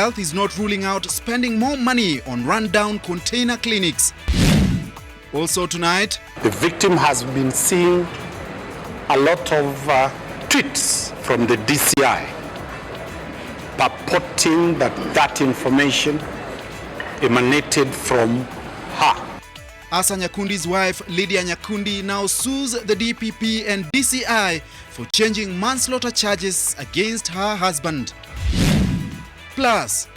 Health is not ruling out spending more money on rundown container clinics. Also tonight, the victim has been seeing a lot of tweets from the DCI purporting that information emanated from her. Asa Nyakundi's wife, Lydia Nyakundi, now sues the DPP and DCI for changing manslaughter charges against her husband. Plus,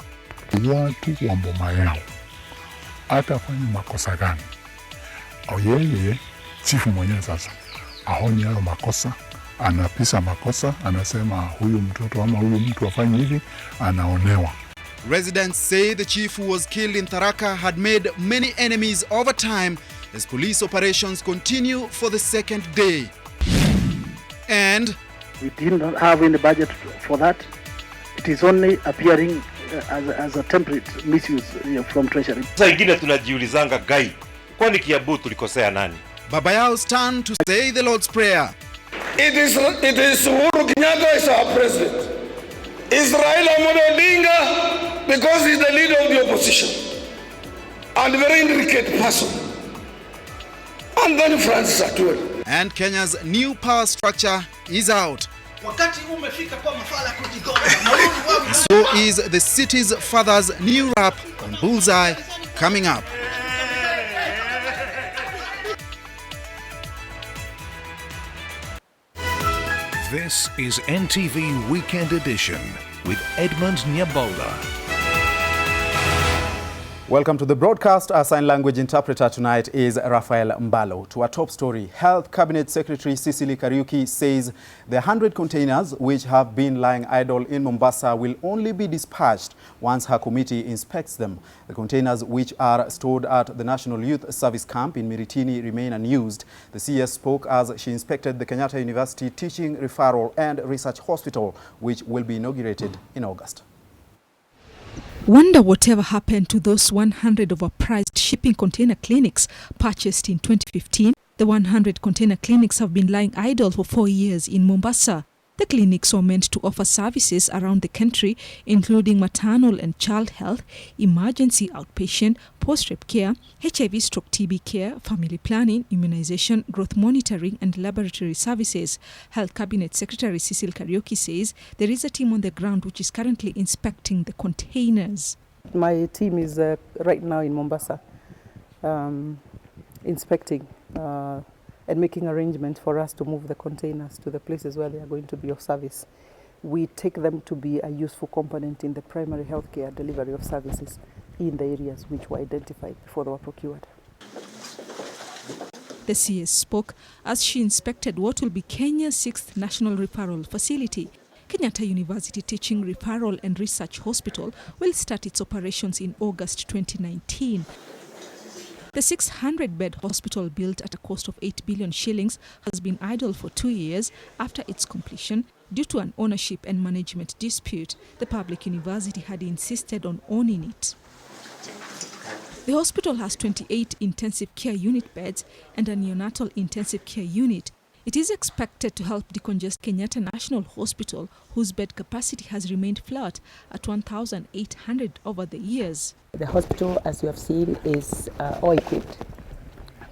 watu wa mboma yao atafanya makosa gani? Au yeye chifu mwenyewe sasa aoni hayo makosa, anapisa makosa, anasema huyu mtoto ama huyu mtu afanye hivi, anaonewa. Residents say the chief who was killed in Tharaka had made many enemies over time as police operations continue for the second day. And we did not have any budget for that. It is only appearing as a temporary misuse from treasury. Sasa ingine tunajiulizanga gai, kwani Kiambu tulikosea nani? Baba Yao's turn to say the Lord's Prayer. It is Uhuru Kenyatta is our president. Is Raila Amolo Odinga because he's the leader of the opposition and a very intricate person. And then Francis Atwell. And Kenya's new power structure is out. So is the city's father's new rap on Bullseye coming up. This is NTV Weekend Edition with Edmond Nyabola. Welcome to the broadcast. Our sign language interpreter tonight is Rafael Mbalo. To our top story, Health Cabinet Secretary Cecily Kariuki says the 100 containers which have been lying idle in Mombasa will only be dispatched once her committee inspects them. The containers, which are stored at the National Youth Service Camp in Miritini, remain unused. The CS spoke as she inspected the Kenyatta University Teaching, Referral and Research Hospital, which will be inaugurated in August. Wonder whatever happened to those 100 overpriced shipping container clinics purchased in 2015. The 100 container clinics have been lying idle for 4 years in Mombasa. The clinics were meant to offer services around the country, including maternal and child health, emergency outpatient, post-rape care, HIV/TB care, family planning, immunization, growth monitoring, and laboratory services. Health Cabinet Secretary Cecily Kariuki says there is a team on the ground which is currently inspecting the containers. My team is right now in Mombasa, inspecting and making arrangements for us to move the containers to the places where they are going to be of service. We take them to be a useful component in the primary healthcare delivery of services in the areas which were identified before they were procured. The CS spoke as she inspected what will be Kenya's 6th national referral facility. Kenyatta University Teaching, Referral and Research Hospital will start its operations in August 2019. The 600-bed hospital, built at a cost of 8 billion shillings, has been idle for 2 years after its completion due to an ownership and management dispute. The public university had insisted on owning it. The hospital has 28 intensive care unit beds and a neonatal intensive care unit. It is expected to help decongest Kenyatta National Hospital, whose bed capacity has remained flat at 1,800 over the years. The hospital, as you have seen, is all equipped.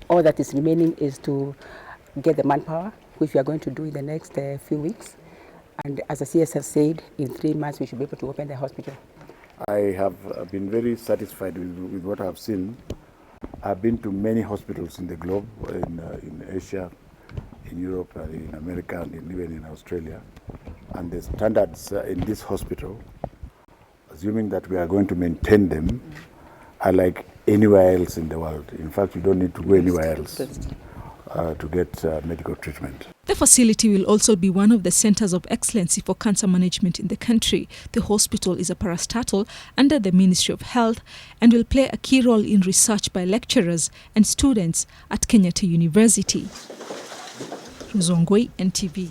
All that is remaining is to get the manpower, which we are going to do in the next few weeks. And as the CS has said, in 3 months we should be able to open the hospital. I have been very satisfied with what I have seen. I've been to many hospitals in the globe, in Asia, in Europe, in America, and even in Australia. And the standards in this hospital, assuming that we are going to maintain them, are like anywhere else in the world. In fact, you don't need to go anywhere else to get medical treatment. The facility will also be one of the centers of excellence for cancer management in the country. The hospital is a parastatal under the Ministry of Health and will play a key role in research by lecturers and students at Kenyatta University. Ruzongwe, NTV.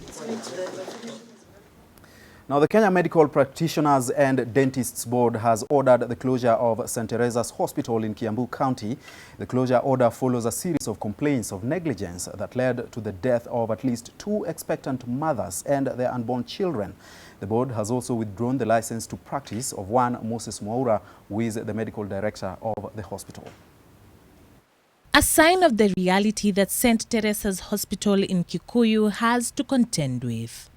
Now, the Kenya Medical Practitioners and Dentists Board has ordered the closure of St. Teresa's Hospital in Kiambu County. The closure order follows a series of complaints of negligence that led to the death of at least 2 expectant mothers and their unborn children. The board has also withdrawn the license to practice of one Moses Mwaura, who is the medical director of the hospital. A sign of the reality that St. Teresa's Hospital in Kikuyu has to contend with.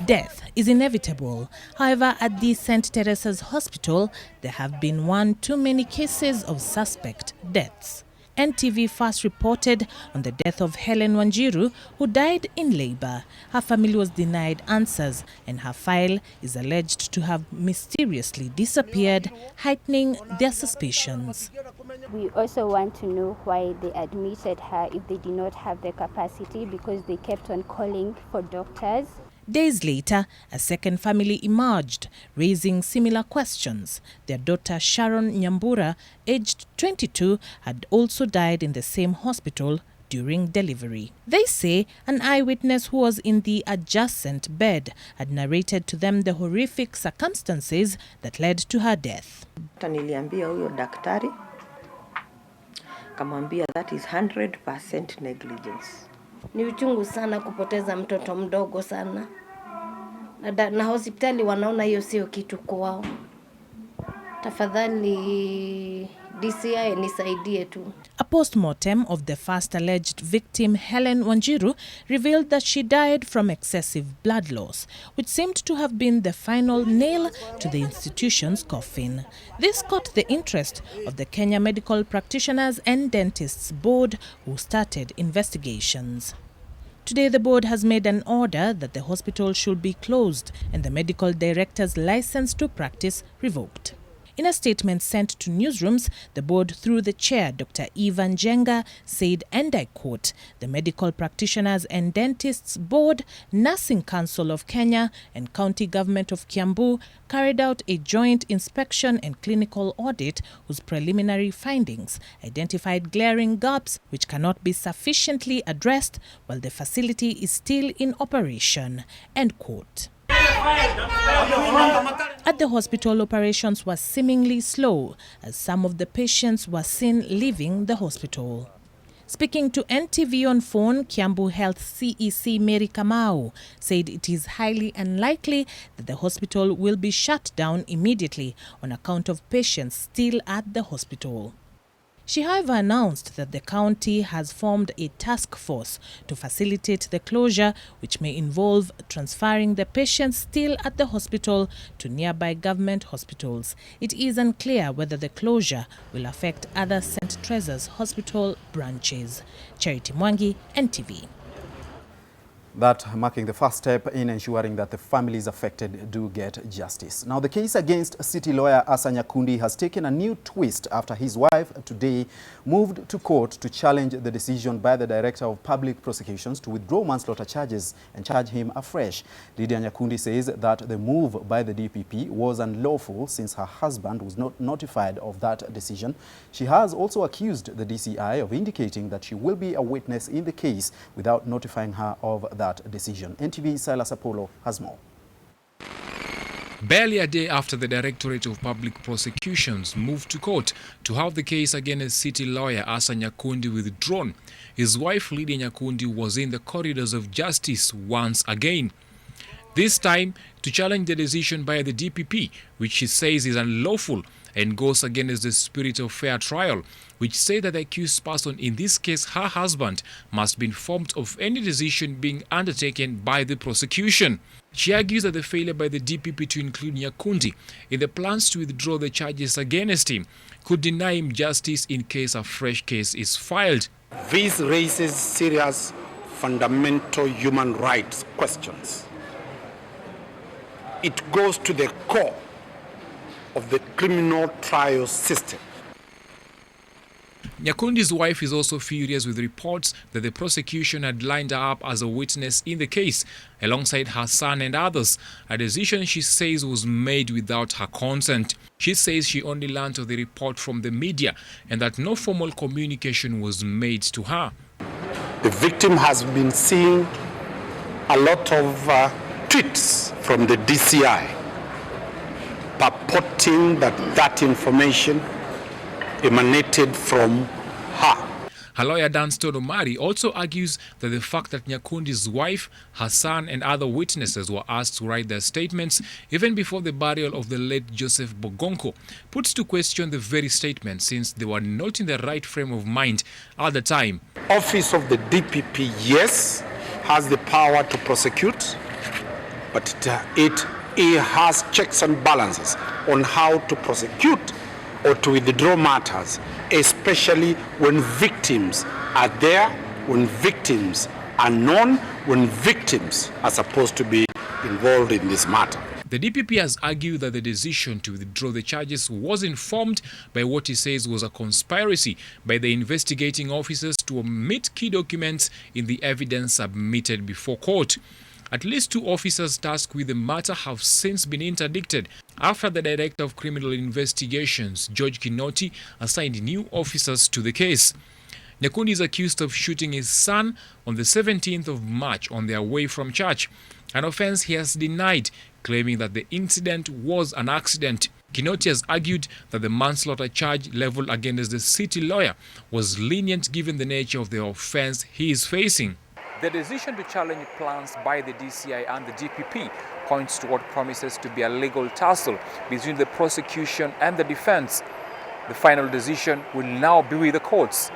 Death is inevitable. However, at the St. Teresa's Hospital, there have been one too many cases of suspect deaths. NTV first reported on the death of Helen Wanjiru, who died in labor. Her family was denied answers, and her file is alleged to have mysteriously disappeared, heightening their suspicions. We also want to know why they admitted her if they did not have the capacity, because they kept on calling for doctors. Days later, a second family emerged, raising similar questions. Their daughter Sharon Nyambura, aged 22, had also died in the same hospital during delivery. They say an eyewitness who was in the adjacent bed had narrated to them the horrific circumstances that led to her death. Niliambia huyo daktari, kamwambia that is 100% negligence. Ni uchungu sana kupoteza mtoto mdogo sana. Na hospitali wanaona hiyo sio kitu kwao. Tafadhali DCI nisaidie tu. A post-mortem of the first alleged victim, Helen Wanjiru, revealed that she died from excessive blood loss, which seemed to have been the final nail to the institution's coffin. This caught the interest of the Kenya Medical Practitioners and Dentists Board, who started investigations. Today, the board has made an order that the hospital should be closed and the medical director's license to practice revoked. In a statement sent to newsrooms, the board, through the chair, Dr. Ivan Jenga, said, and I quote, "The Medical Practitioners and Dentists Board, Nursing Council of Kenya, and County Government of Kiambu carried out a joint inspection and clinical audit whose preliminary findings identified glaring gaps which cannot be sufficiently addressed while the facility is still in operation." End quote. At the hospital, operations were seemingly slow as some of the patients were seen leaving the hospital. Speaking to NTV on phone, Kiambu Health CEC Mary Kamau said it is highly unlikely that the hospital will be shut down immediately on account of patients still at the hospital. She, however, announced that the county has formed a task force to facilitate the closure, which may involve transferring the patients still at the hospital to nearby government hospitals. It is unclear whether the closure will affect other St. Teresa's Hospital branches. Charity Mwangi, NTV. That marking the first step in ensuring that the families affected do get justice. Now, the case against city lawyer Asa Nyakundi has taken a new twist after his wife today moved to court to challenge the decision by the Director of Public Prosecutions to withdraw manslaughter charges and charge him afresh. Lydia Nyakundi says that the move by the DPP was unlawful since her husband was not notified of that decision. She has also accused the DCI of indicating that she will be a witness in the case without notifying her of that decision. NTV Silas Apollo has more. Barely a day after the Directorate of Public Prosecutions moved to court to have the case against city lawyer Asa Nyakundi withdrawn, his wife Lydia Nyakundi was in the corridors of justice once again. This time to challenge the decision by the DPP, which she says is unlawful and goes against the spirit of fair trial, which say that the accused person, in this case her husband, must be informed of any decision being undertaken by the prosecution. She argues that the failure by the DPP to include Nyakundi in the plans to withdraw the charges against him could deny him justice in case a fresh case is filed. This raises serious fundamental human rights questions. It goes to the core of the criminal trial system. Nyakundi's wife is also furious with reports that the prosecution had lined her up as a witness in the case, alongside her son and others, a decision she says was made without her consent. She says she only learned of the report from the media and that no formal communication was made to her. The victim has been seen a lot of tweets from the DCI purporting that that information emanated from her. Her lawyer Danston Omari also argues that the fact that Nyakundi's wife, her son and other witnesses were asked to write their statements even before the burial of the late Joseph Bogonko puts to question the very statement, since they were not in the right frame of mind at the time. Office of the DPP, yes, has the power to prosecute, but it has checks and balances on how to prosecute or to withdraw matters, especially when victims are there, when victims are known, when victims are supposed to be involved in this matter. The DPP has argued that the decision to withdraw the charges was informed by what he says was a conspiracy by the investigating officers to omit key documents in the evidence submitted before court. At least 2 officers tasked with the matter have since been interdicted after the Director of Criminal Investigations, George Kinoti, assigned new officers to the case. Nyakundi is accused of shooting his son on the 17th of March on their way from church, an offense he has denied, claiming that the incident was an accident. Kinoti has argued that the manslaughter charge leveled against the city lawyer was lenient given the nature of the offense he is facing. The decision to challenge plans by the DCI and the DPP points to what promises to be a legal tussle between the prosecution and the defense. The final decision will now be with the courts.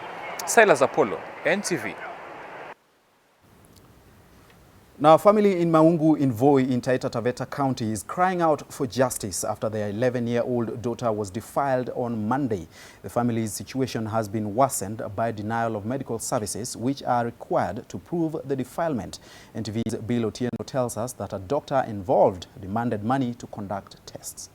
Silas Apollo, NTV. Now, a family in Maungu in Voi in Taita Taveta County is crying out for justice after their 11-year-old daughter was defiled on Monday. The family's situation has been worsened by denial of medical services which are required to prove the defilement. NTV's Bill Otieno tells us that a doctor involved demanded money to conduct tests.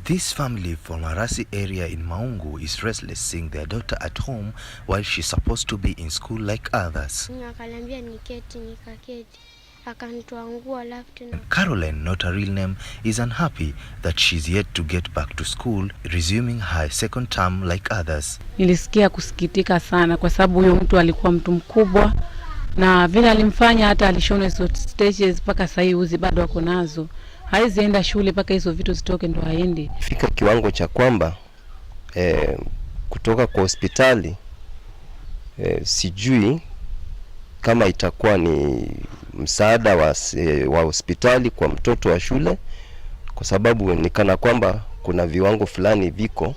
This family from Arasi area in Maungu is restless seeing their daughter at home while she's supposed to be in school like others. Caroline, not a real name, is unhappy that she's yet to get back to school, resuming her second term like others. Nilisikia kusikitika sana kwa sababu huyo mtu alikuwa mtu mkubwa na vile alimfanya hata alishona hizo stages mpaka sasa hivi bado wako nazo. Haizi enda shule paka hizo vitu zitoke ndo haendi. Fika kiwango cha kwamba kutoka kwa hospitali sijui kama itakuwa ni msaada wa hospitali kwa mtoto wa shule, kwa sababu ni kana kwamba kuna viwango fulani viko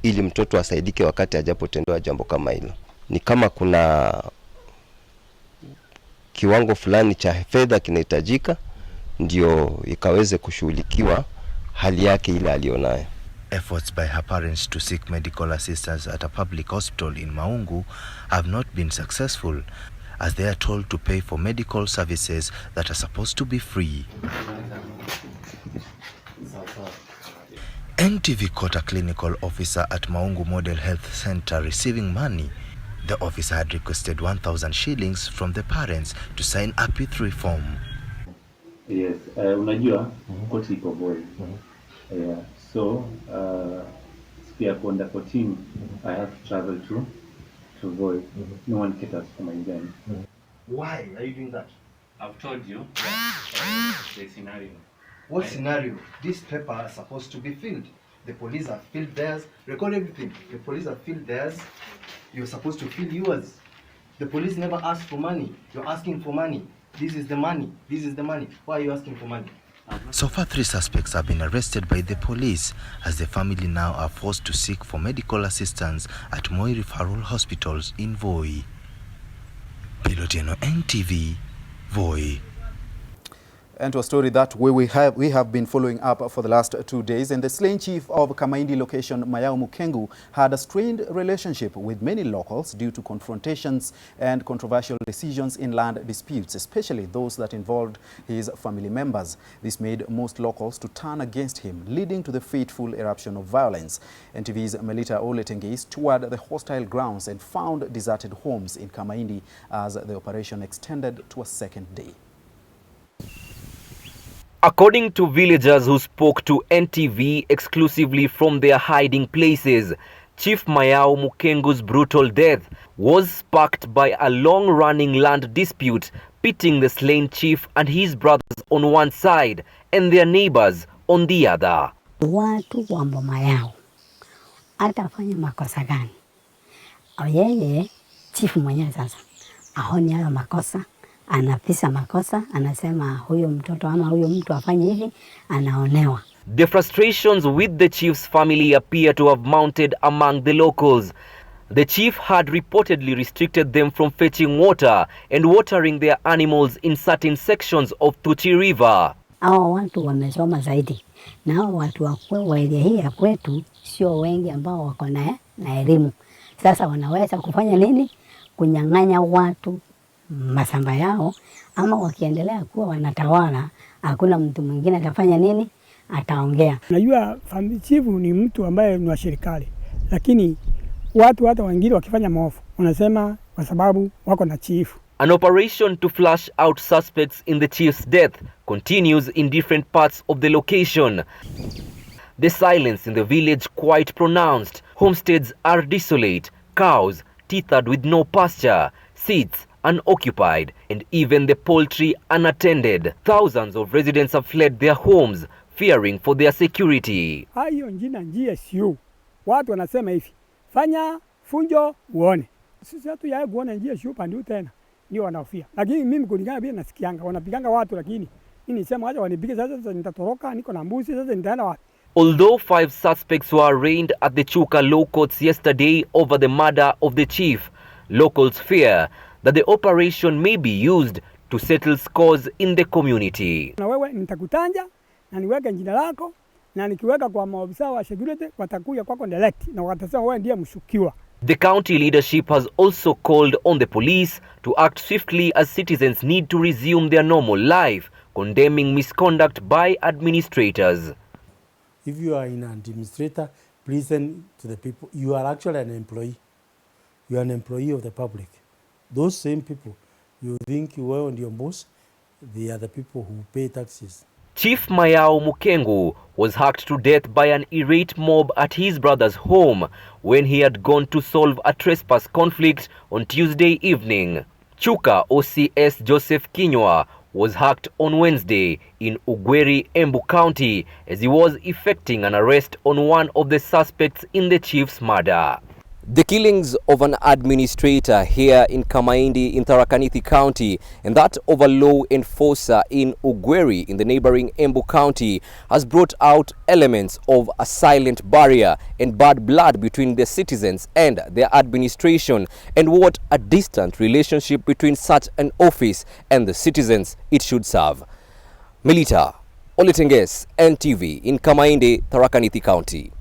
ili mtoto asaidike wakati hajapotendewa jambo kama hilo. Ni kama kuna kiwango fulani cha fedha kinahitajika ndio ikaweze kushughulikiwa hali yake ile alionayo. Efforts by her parents to seek medical assistance at a public hospital in Maungu have not been successful, as they are told to pay for medical services that are supposed to be free. NTV caught a clinical officer at Maungu Model Health Center receiving money. The officer had requested 1,000 shillings from the parents to sign a P3 form. Yes, unajua koti iko Voi. Yeah, so sikia kwenda kotini, I have to travel to Voi. No one caters for my journey. Why are you doing that? I've told you the scenario. What scenario? This paper is supposed to be filled. The police have filled theirs. Record everything. The police have filled theirs. You're supposed to fill yours. The police never asked for money. You're asking for money. This is the money. This is the money. Why are you asking for money? So far, 3 suspects have been arrested by the police, as the family now are forced to seek for medical assistance at Moi referral hospitals in Voi. Pilotino NTV, Voi. And to a story that we have been following up for the last 2 days. And the slain chief of Kamaindi location, Mayao Mukengu, had a strained relationship with many locals due to confrontations and controversial decisions in land disputes, especially those that involved his family members. This made most locals to turn against him, leading to the fateful eruption of violence. NTV's Melita Oletengis toured the hostile grounds and found deserted homes in Kamaindi as the operation extended to a second day. According to villagers who spoke to NTV exclusively from their hiding places, Chief Mayao Mukengu's brutal death was sparked by a long-running land dispute pitting the slain chief and his brothers on one side and their neighbors on the other. Watu wa Mboma yao atafanya makosa gani? Yeye chifu mwenyewe sasa aoni hayo makosa, anapisa makosa, anasema huyo mtoto ama huyo mtu afanye hivi, anaonewa. The frustrations with the chief's family appear to have mounted among the locals. The chief had reportedly restricted them from fetching water and watering their animals in certain sections of Tuchi River. Hao watu wamesoma zaidi. Na hao watu wa area hii ya kwetu sio wengi ambao wako na elimu. Sasa wanaweza kufanya nini? Kunyang'anya watu mashamba yao, ama wakiendelea kuwa wanatawala, hakuna mtu mwingine atafanya nini? Ataongea. Najua family chief ni mtu ambaye ni wa serikali, lakini watu hata wengine wakifanya maovu wanasema kwa sababu wako na chief. An operation to flush out suspects in the chief's death continues in different parts of the location. The silence in the village quite pronounced. Homesteads are desolate, cows tethered with no pasture, seats unoccupied, and even the poultry unattended. Thousands of residents have fled their homes, fearing for their security. Hayo njia sio. Watu wanasema hivi, fanya funjo uone. Sisi hatu ya kuona njia sio pande tena. Ndio wanahofia. Lakini mimi kulingana pia nasikianga wanapiganga watu, lakini mimi nisema acha wanipige sasa, nitatoroka, niko na mbuzi sasa, nitaenda wapi? Although 5 suspects were arraigned at the Chuka Law Courts yesterday over the murder of the chief, locals fear that the operation may be used to settle scores in the community. Na wewe nitakutanja na niweke jina lako, na nikiweka kwa maofisa wa security watakuja kwako direct na watasema wewe ndiye mshukiwa. The county leadership has also called on the police to act swiftly as citizens need to resume their normal life, condemning misconduct by administrators. If you are an administrator, listen to the people. You are actually an employee. You are an employee of the public. Those same people, you think you are on your boss, they are the people who pay taxes. Chief Mayao Mukengu was hacked to death by an irate mob at his brother's home when he had gone to solve a trespass conflict on Tuesday evening. Chuka OCS Joseph Kinywa was hacked on Wednesday in Ugweri, Embu County as he was effecting an arrest on one of the suspects in the chief's murder. The killings of an administrator here in Kamaindi in Tharaka Nithi County and that of a law enforcer in Ugweri in the neighboring Embu County has brought out elements of a silent barrier and bad blood between the citizens and their administration, and what a distant relationship between such an office and the citizens it should serve. Melita Oletenges, NTV in Kamaindi, Tharaka Nithi County.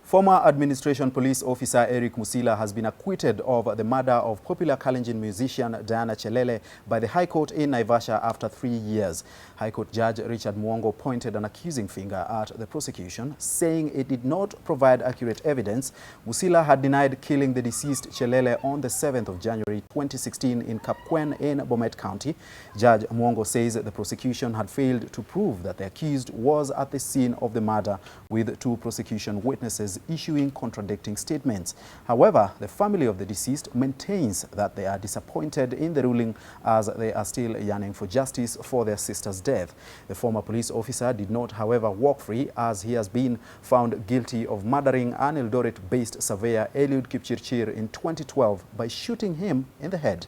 Former administration police officer Eric Musila has been acquitted of the murder of popular Kalenjin musician Diana Chelele by the High Court in Naivasha after 3 years. High Court Judge Richard Mwongo pointed an accusing finger at the prosecution, saying it did not provide accurate evidence. Musila had denied killing the deceased Chelele on the 7th of January 2016 in Kapkwen in Bomet County. Judge Mwongo says the prosecution had failed to prove that the accused was at the scene of the murder, with 2 prosecution witnesses issuing contradicting statements. However, the family of the deceased maintains that they are disappointed in the ruling, as they are still yearning for justice for their sister's death. The former police officer did not, however, walk free, as he has been found guilty of murdering an Eldoret-based surveyor Eliud Kipchirchir in 2012 by shooting him in the head.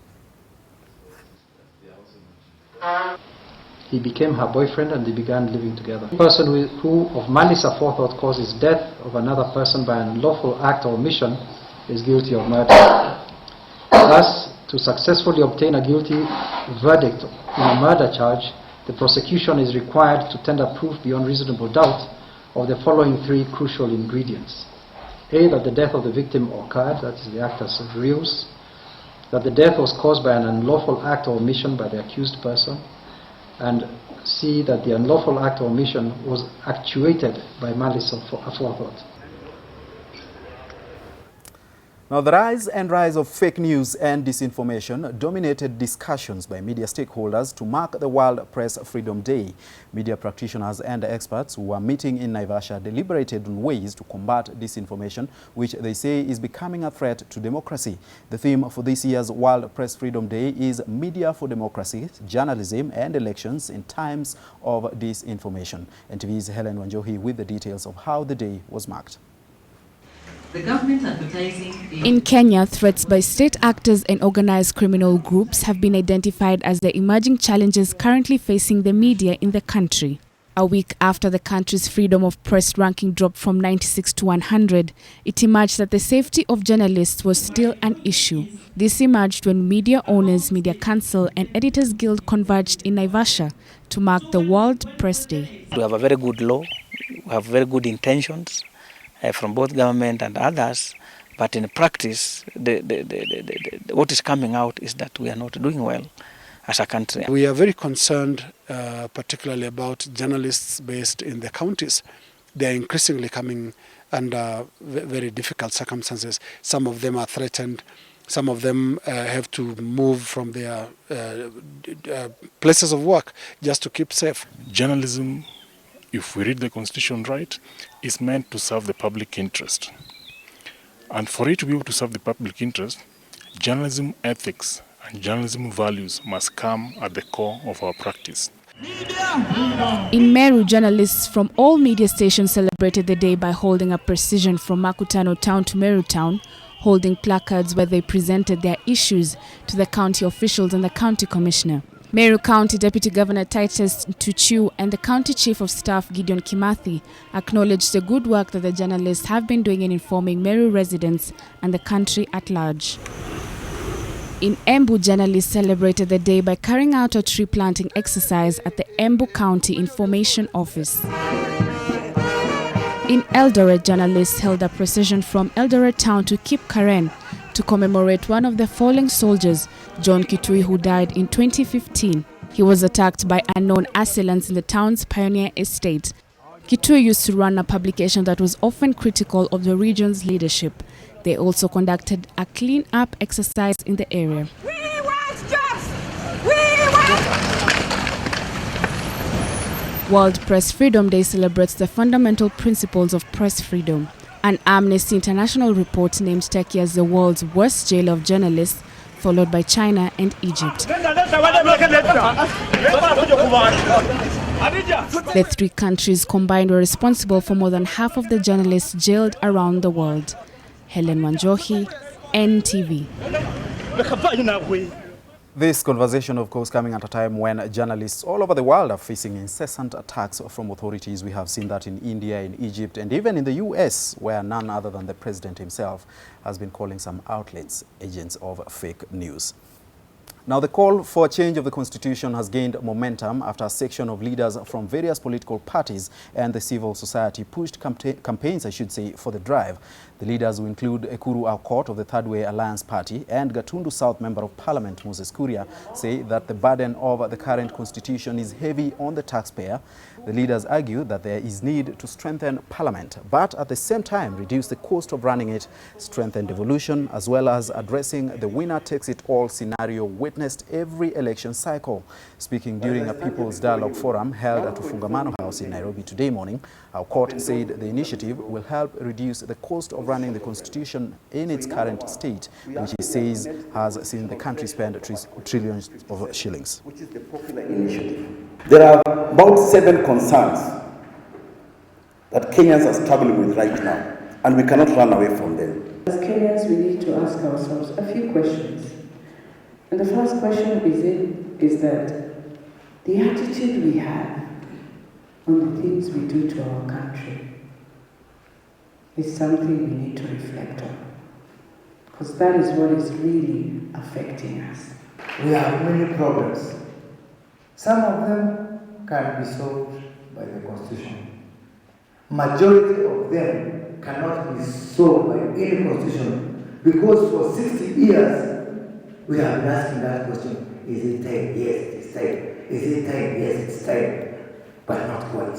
He became her boyfriend and they began living together. A person who of malice aforethought causes death of another person by an unlawful act or omission is guilty of murder. Thus, to successfully obtain a guilty verdict in a murder charge, the prosecution is required to tender proof beyond reasonable doubt of the following 3 crucial ingredients. A, that the death of the victim occurred, that is the actus reus, that the death was caused by an unlawful act or omission by the accused person, and C, that the unlawful act or omission was actuated by malice aforethought. Now, the rise of fake news and disinformation dominated discussions by media stakeholders to mark the World Press Freedom Day. Media practitioners and experts who are meeting in Naivasha deliberated on ways to combat disinformation, which they say is becoming a threat to democracy. The theme for this year's World Press Freedom Day is Media for Democracy, Journalism and Elections in Times of Disinformation. NTV's Helen Wanjohi with the details of how the day was marked. The government advertising in Kenya, threats by state actors and organized criminal groups have been identified as the emerging challenges currently facing the media in the country. A week after the country's freedom of press ranking dropped from 96 to 100, it emerged that the safety of journalists was still an issue. This emerged when Media Owners, Media Council and Editors Guild converged in Naivasha to mark the World Press Day. We have a very good law, we have very good intentions from both government and others, but in practice, what is coming out is that we are not doing well as a country. We are very concerned, particularly about journalists based in the counties. They are increasingly coming under very difficult circumstances. Some of them are threatened. Some of them have to move from their places of work just to keep safe. Journalism, if we read the Constitution right, is meant to serve the public interest. And for it to be able to serve the public interest, journalism ethics and journalism values must come at the core of our practice. In Meru, journalists from all media stations celebrated the day by holding a procession from Makutano town to Meru town, holding placards where they presented their issues to the county officials and the county commissioner. Meru County Deputy Governor Titus Tuchu and the County Chief of Staff Gideon Kimathi acknowledged the good work that the journalists have been doing in informing Meru residents and the country at large. In Embu, journalists celebrated the day by carrying out a tree planting exercise at the Embu County Information Office. In Eldoret, journalists held a procession from Eldoret town to Kip Karen to commemorate one of the fallen soldiers, John Kitui, who died in 2015. He was attacked by unknown assailants in the town's Pioneer Estate. Kitui used to run a publication that was often critical of the region's leadership. They also conducted a clean-up exercise in the area. We want jobs! We want... World Press Freedom Day celebrates the fundamental principles of press freedom. An Amnesty International report named Turkey as the world's worst jail of journalists, followed by China and Egypt. The three countries combined were responsible for more than half of the journalists jailed around the world. Helen Wanjohi, NTV. This conversation, of course, coming at a time when journalists all over the world are facing incessant attacks from authorities. We have seen that in India, in Egypt, and even in the US, where none other than the president himself has been calling some outlets agents of fake news. Now, the call for a change of the constitution has gained momentum after a section of leaders from various political parties and the civil society pushed campaigns, for the drive. The leaders who include Ekuru Aukot of the Third Way Alliance Party and Gatundu South Member of Parliament Moses Kuria say that the burden of the current constitution is heavy on the taxpayer. The leaders argue that there is need to strengthen Parliament, but at the same time reduce the cost of running it, strengthen devolution, as well as addressing the winner-takes-it-all scenario witnessed every election cycle. Speaking during a People's Dialogue Forum held at Ufungamano House in Nairobi today morning, our court said the initiative will help reduce the cost of running the constitution in its current state, which he says has seen the country spend trillions of shillings. Which is the popular initiative. There are about 7 concerns that Kenyans are struggling with right now, and we cannot run away from them. As Kenyans, we need to ask ourselves a few questions. And the first question is that the attitude we have on the things we do to our country is something we need to reflect on, because that is what is really affecting us. We have many problems. Some of them can be solved by the Constitution. Majority of them cannot be solved by any Constitution, because for 60 years we have been asking that question: is it time? Yes, it is time. Is it time? Yes, it's time. But not quite.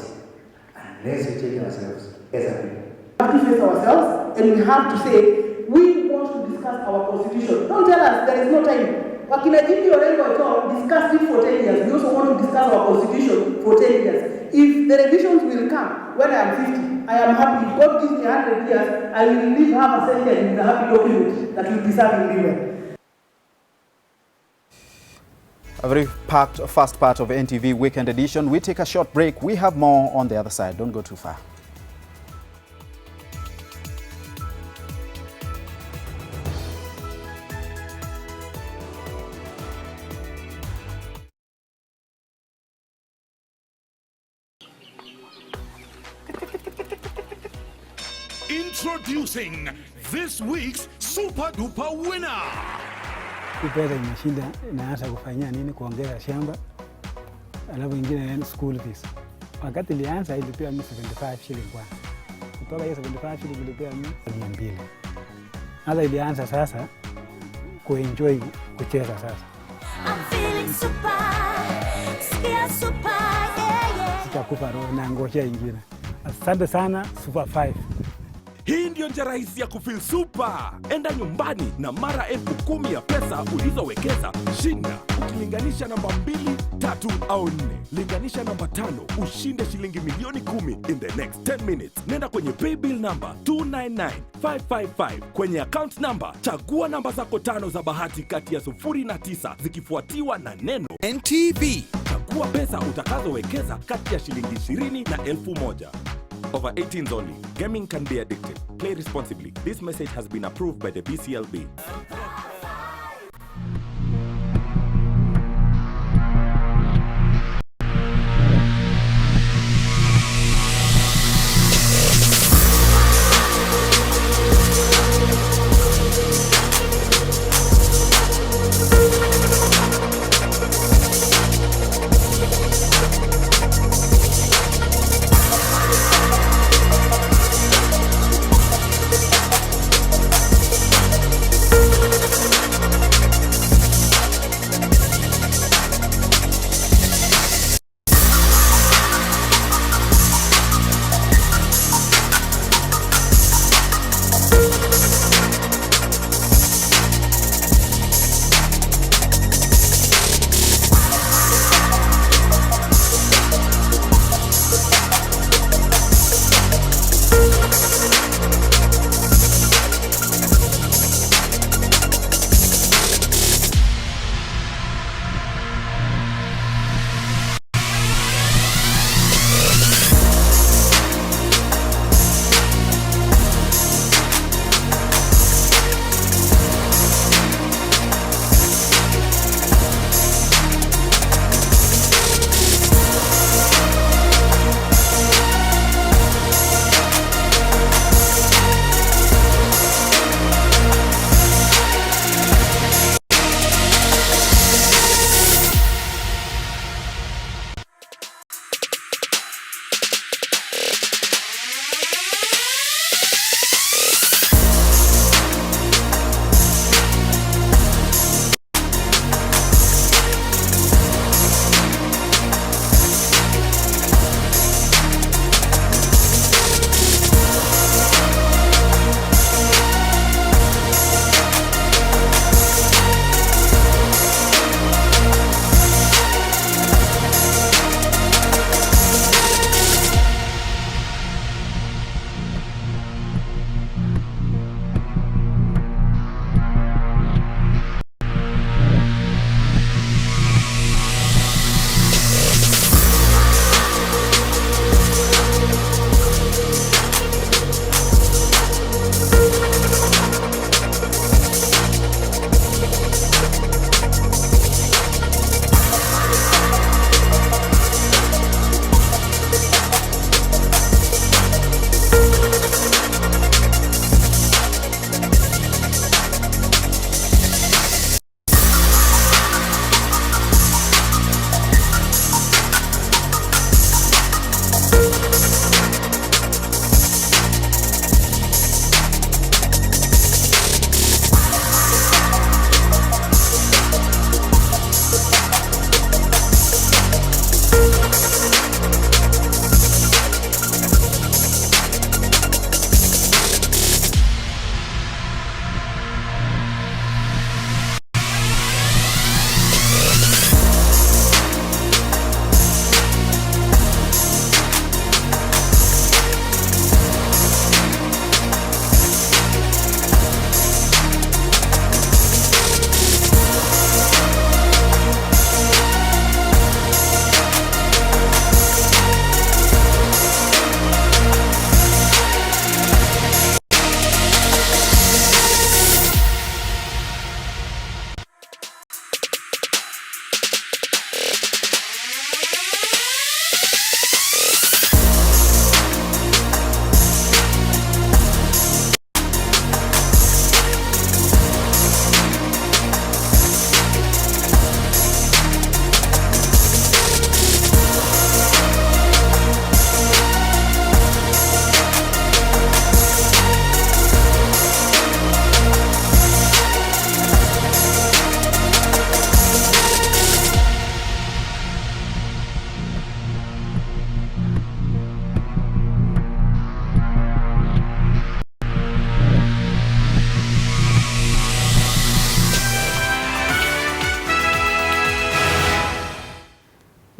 Unless we change ourselves as a people. We have to face ourselves, and we have to say, we want to discuss our constitution. Don't tell us there is no time. Wakina Jimmy Orengo at all discussed it for 10 years. We also want to discuss our constitution for 10 years. If the revisions will come when I am 50, I am happy. If God gives me 100 years, I will live half a century with a happy document that will be serving me well. A very packed first part of NTV Weekend Edition. We take a short break. We have more on the other side. Don't go too far. Introducing this week's Super Duper winner. Pesa imeshinda inaanza kufanyia nini kuongeza shamba. Alafu ingine ni school fees. Wakati ilianza ilipia mimi 75 shilling kwanza. Kutoka hiyo 75 shilling ilipia mimi 200. Hata ilianza sasa kuenjoy kucheza sasa. I'm feeling super. Skia super. Yeah. Sitakufa roho na ngojea ingine. Asante sana Super 5. Hii ndio njia rahisi ya kufeel super. Enda nyumbani na mara 10,000 ya pesa ulizowekeza shinda. Ukilinganisha namba 2, 3 au 4. Linganisha namba 5 ushinde shilingi milioni 10 in the next 10 minutes. Nenda kwenye paybill number 299555. Kwenye account number chagua namba zako 5 za bahati kati ya 0 na 9 zikifuatiwa na neno NTV. Chagua pesa utakazowekeza kati ya shilingi 20 na 1,000. Over 18s only. Gaming can be addictive. Play responsibly. This message has been approved by the BCLB.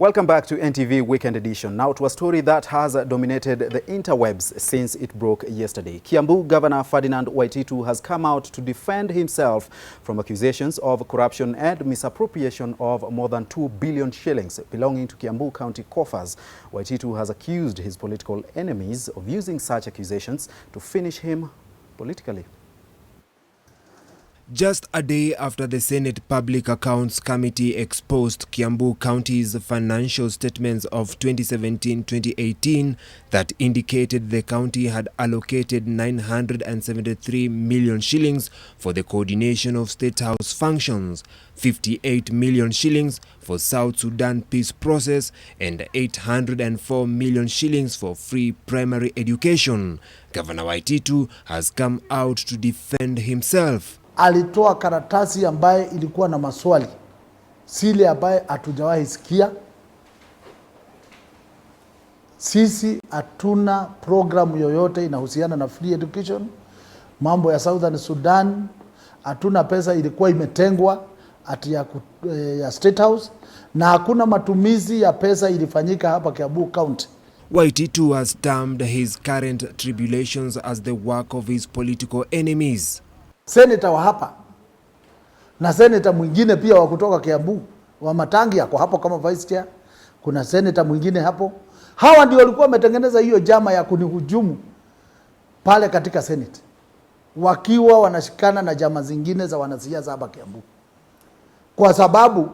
Welcome back to NTV Weekend Edition. Now to a story that has dominated the interwebs since it broke yesterday. Kiambu Governor Ferdinand Waititu has come out to defend himself from accusations of corruption and misappropriation of more than 2 billion shillings belonging to Kiambu County coffers. Waititu has accused his political enemies of using such accusations to finish him politically. Just a day after the Senate Public Accounts Committee exposed Kiambu County's financial statements of 2017-2018 that indicated the county had allocated 973 million shillings for the coordination of State House functions, 58 million shillings for South Sudan peace process, and 804 million shillings for free primary education, Governor Waititu has come out to defend himself. Alitoa karatasi ambaye ilikuwa na maswali sile ambaye hatujawahi sikia. Sisi hatuna program yoyote inahusiana na free education, mambo ya Southern Sudan, hatuna pesa ilikuwa imetengwa ati ya State House, na hakuna matumizi ya pesa ilifanyika hapa Kiambu County. Waititu has termed his current tribulations as the work of his political enemies. Senator wa hapa na senator mwingine pia wa kutoka Kiambu wa Matangi yako hapo kama vice chair, kuna senator mwingine hapo. Hawa ndio walikuwa wametengeneza hiyo jama ya kunihujumu pale katika Senate, wakiwa wanashikana na jama zingine za wanasiasa hapa Kiambu, kwa sababu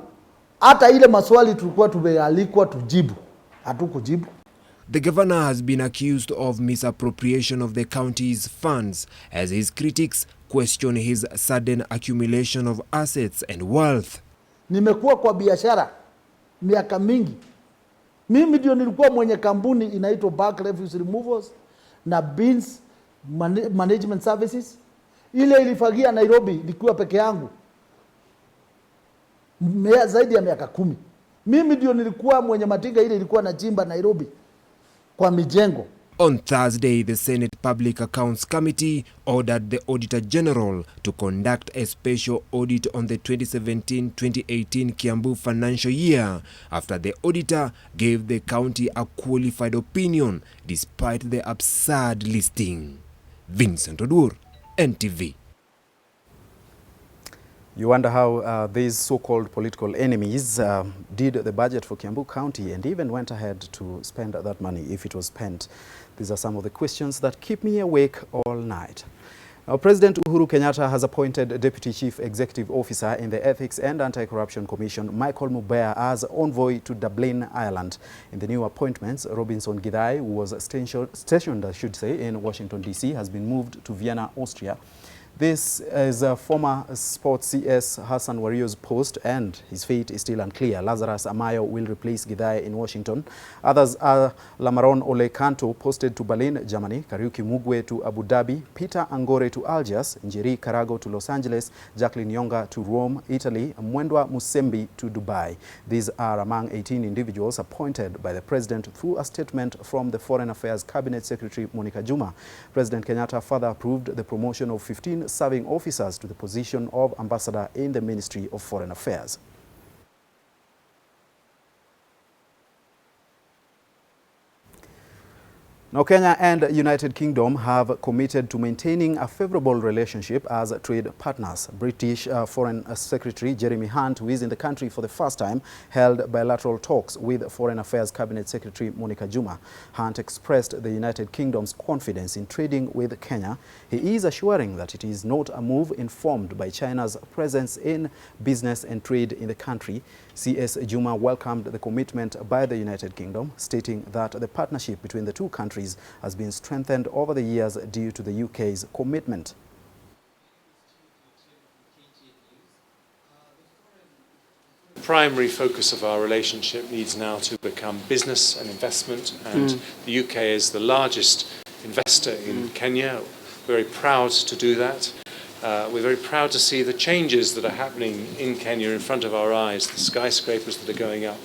hata ile maswali tulikuwa tumealikwa tujibu hatukujibu. The governor has been accused of misappropriation of the county's funds as his critics question his sudden accumulation of assets and wealth. Nimekuwa kwa biashara miaka mingi. Mimi ndio nilikuwa mwenye kampuni inaitwa Back Refuse Removals na Beans Management Services. Ile ilifagia Nairobi nilikuwa peke yangu zaidi ya miaka 10. Mimi ndio nilikuwa mwenye matinga ile ilikuwa na chimba Nairobi kwa mijengo. On Thursday, the Senate Public Accounts Committee ordered the Auditor General to conduct a special audit on the 2017-2018 Kiambu financial year after the auditor gave the county a qualified opinion despite the absurd listing. Vincent Odur, NTV. You wonder how these so-called political enemies did the budget for Kiambu County and even went ahead to spend that money if it was spent. These are some of the questions that keep me awake all night. Now, President Uhuru Kenyatta has appointed Deputy Chief Executive Officer in the Ethics and Anti-Corruption Commission, Michael Mubea, as envoy to Dublin, Ireland. In the new appointments, Robinson Githai, who was stationed, I should say, in Washington, D.C., has been moved to Vienna, Austria. This is former sports CS Hassan Wario's post, and his fate is still unclear. Lazarus Amayo will replace Githai in Washington. Others are Lamaron Ole Kanto, posted to Berlin, Germany, Kariuki Mugwe to Abu Dhabi, Peter Angore to Algiers, Njeri Karago to Los Angeles, Jacqueline Yonga to Rome, Italy, Mwendwa Musembi to Dubai. These are among 18 individuals appointed by the President through a statement from the Foreign Affairs Cabinet Secretary Monica Juma. President Kenyatta further approved the promotion of 15 serving officers to the position of ambassador in the Ministry of Foreign Affairs. Now, Kenya and United Kingdom have committed to maintaining a favorable relationship as trade partners. British Foreign Secretary Jeremy Hunt, who is in the country for the first time, held bilateral talks with Foreign Affairs Cabinet Secretary Monica Juma. Hunt expressed the United Kingdom's confidence in trading with Kenya. He is assuring that it is not a move informed by China's presence in business and trade in the country. CS Juma welcomed the commitment by the United Kingdom, stating that the partnership between the two countries has been strengthened over the years due to the UK's commitment. The primary focus of our relationship needs now to become business and investment, and the UK is the largest investor in Kenya. We're very proud to do that. We're very proud to see the changes that are happening in Kenya in front of our eyes, the skyscrapers that are going up,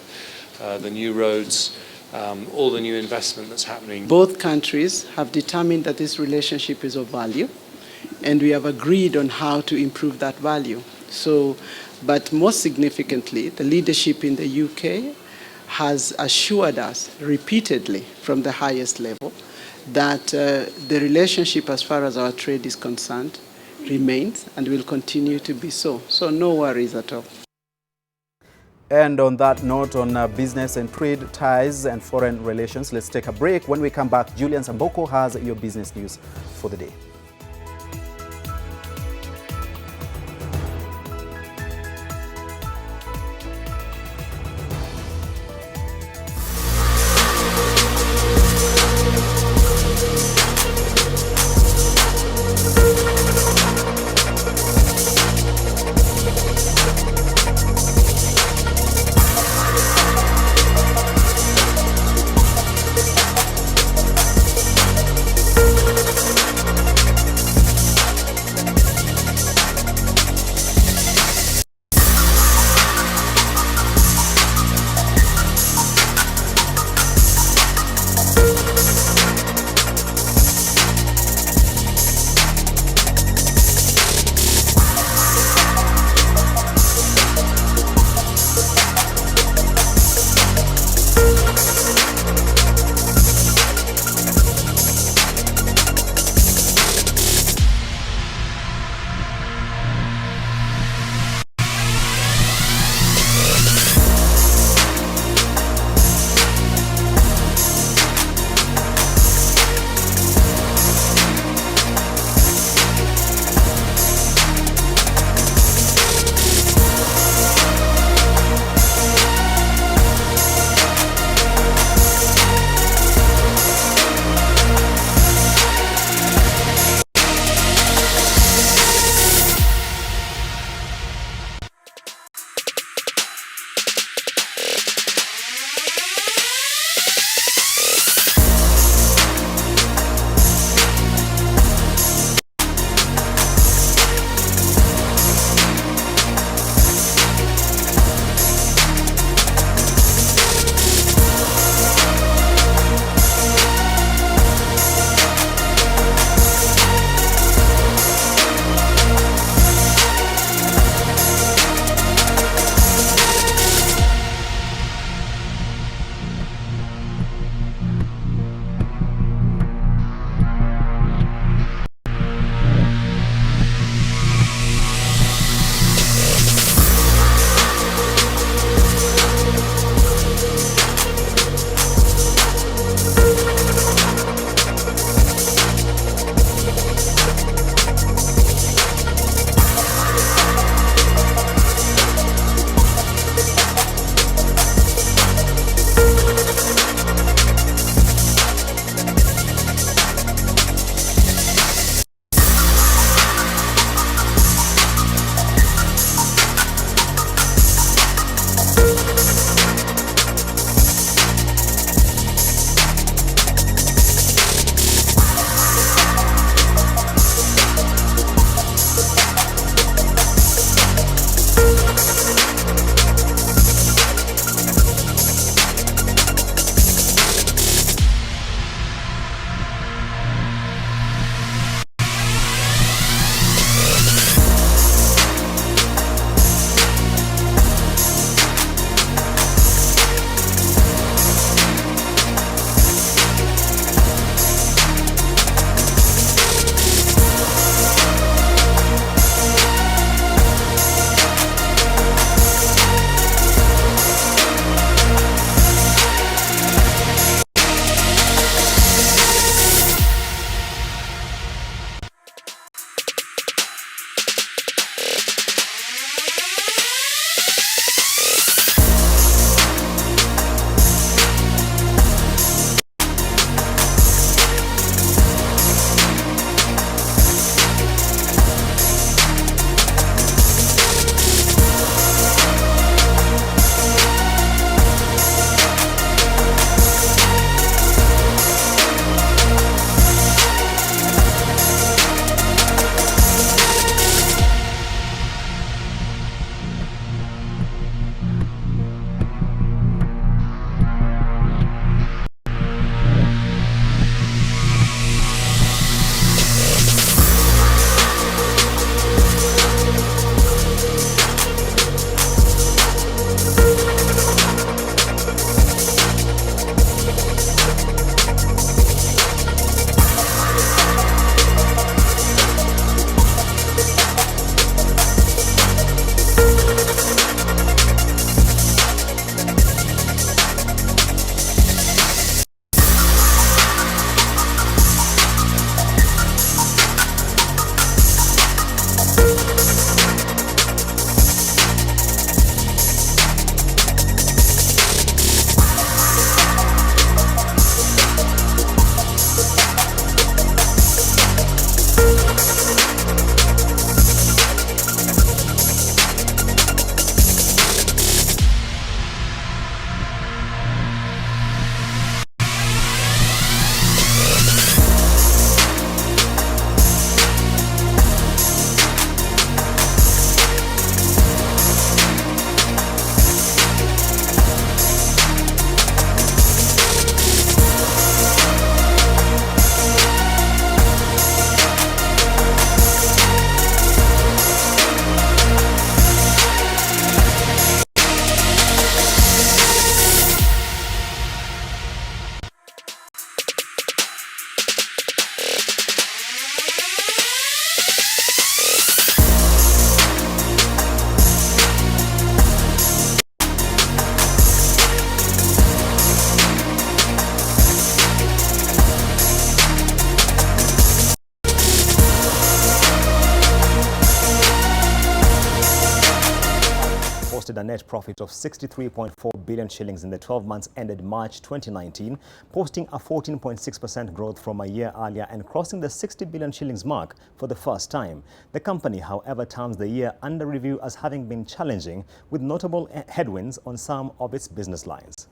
the new roads, all the new investment that's happening. Both countries have determined that this relationship is of value, and we have agreed on how to improve that value. So, but most significantly, the leadership in the UK has assured us repeatedly from the highest level that the relationship as far as our trade is concerned remains and will continue to be so. So no worries at all. And on that note, on business and trade ties and foreign relations, let's take a break. When we come back, Julian Samboko has your business news for the day. a net profit of 63.4 billion shillings in the 12 months ended March 2019, posting a 14.6% growth from a year earlier and crossing the 60 billion shillings mark for the first time. The company, however, terms the year under review as having been challenging, with notable headwinds on some of its business lines.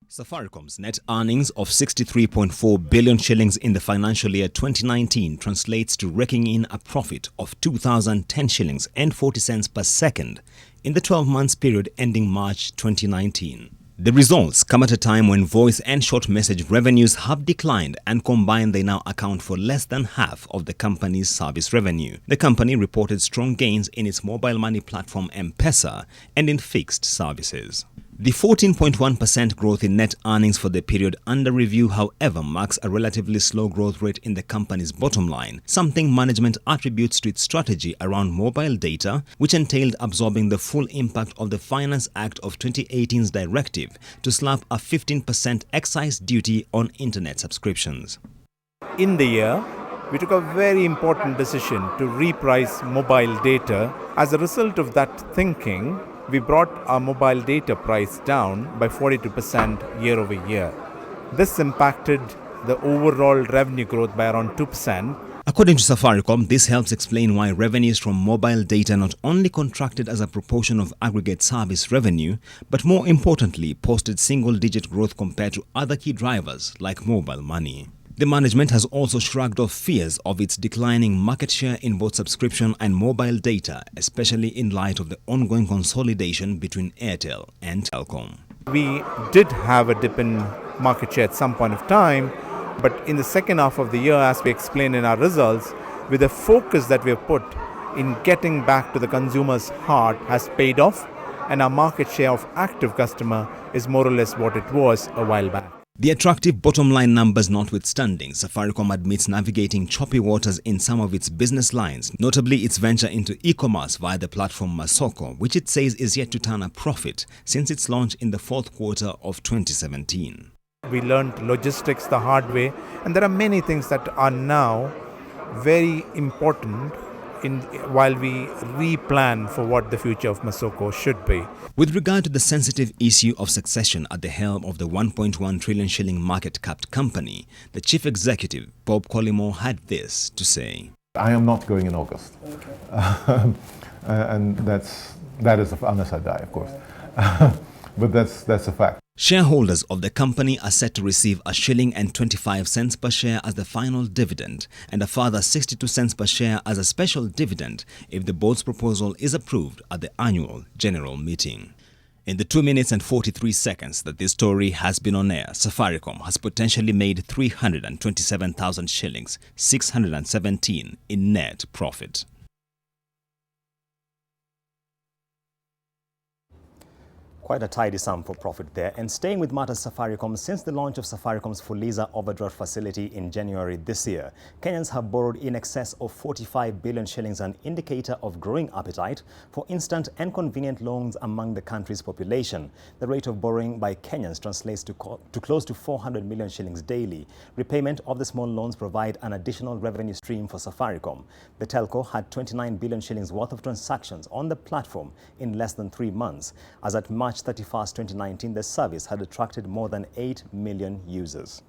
Safaricom's net earnings of 63.4 billion shillings in the financial year 2019 translates to raking in a profit of 2,010 shillings and 40 cents per second in the 12 months period ending March 2019. The results come at a time when voice and short message revenues have declined, and combined they now account for less than half of the company's service revenue. The company reported strong gains in its mobile money platform M-Pesa and in fixed services. The 14.1% growth in net earnings for the period under review, however, marks a relatively slow growth rate in the company's bottom line, something management attributes to its strategy around mobile data, which entailed absorbing the full impact of the Finance Act of 2018's directive to slap a 15% excise duty on internet subscriptions. In the year, we took a very important decision to reprice mobile data. As a result of that thinking, we brought our mobile data price down by 42% year over year. This impacted the overall revenue growth by around 2%. According to Safaricom, this helps explain why revenues from mobile data not only contracted as a proportion of aggregate service revenue, but more importantly, posted single-digit growth compared to other key drivers like mobile money. The management has also shrugged off fears of its declining market share in both subscription and mobile data, especially in light of the ongoing consolidation between Airtel and Telkom. We did have a dip in market share at some point of time, but in the second half of the year, as we explained in our results, with the focus that we have put in getting back to the consumer's heart has paid off, and our market share of active customer is more or less what it was a while back. The attractive bottom line numbers notwithstanding, Safaricom admits navigating choppy waters in some of its business lines, notably its venture into e-commerce via the platform Masoko, which it says is yet to turn a profit since its launch in the fourth quarter of 2017. We learned logistics the hard way, and there are many things that are now very important while we replan for what the future of Masoko should be. With regard to the sensitive issue of succession at the helm of the 1.1 trillion shilling market capped company, the chief executive, Bob Collymore, had this to say. I am not going in August. Okay. And that is unless I die, of course. But that's a fact. Shareholders of the company are set to receive a shilling and 25 cents per share as the final dividend and a further 62 cents per share as a special dividend if the board's proposal is approved at the annual general meeting. In the 2 minutes and 43 seconds that this story has been on air, Safaricom has potentially made 327,000 shillings, 617 in net profit. Quite a tidy sum for profit there. And staying with matters Safaricom, since the launch of Safaricom's Fuliza overdraft facility in January this year, Kenyans have borrowed in excess of 45 billion shillings, an indicator of growing appetite for instant and convenient loans among the country's population. The rate of borrowing by Kenyans translates to close to 400 million shillings daily. Repayment of the small loans provide an additional revenue stream for Safaricom. The telco had 29 billion shillings worth of transactions on the platform in less than 3 months. As at March 31st, 2019, the service had attracted more than 8 million users.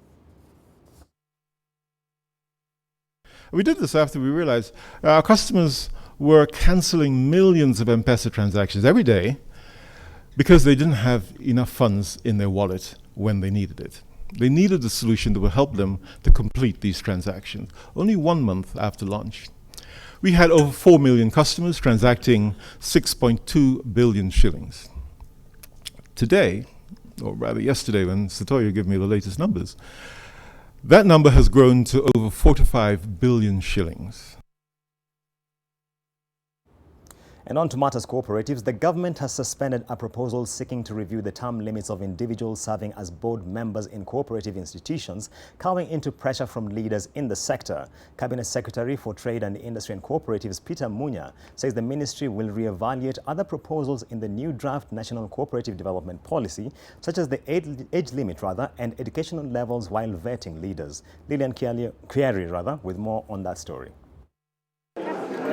We did this after we realized our customers were cancelling millions of M-Pesa transactions every day because they didn't have enough funds in their wallet when they needed it. They needed a solution that would help them to complete these transactions. Only 1 month after launch, we had over 4 million customers transacting 6.2 billion shillings. Today, or rather yesterday when Satoyo gave me the latest numbers, that number has grown to over 45 billion shillings. And on to matters cooperatives, the government has suspended a proposal seeking to review the term limits of individuals serving as board members in cooperative institutions, calming into pressure from leaders in the sector. Cabinet Secretary for Trade and Industry and Cooperatives, Peter Munya, says the ministry will reevaluate other proposals in the new draft National Cooperative Development Policy, such as the age limit and educational levels while vetting leaders. Lillian Kiari with more on that story.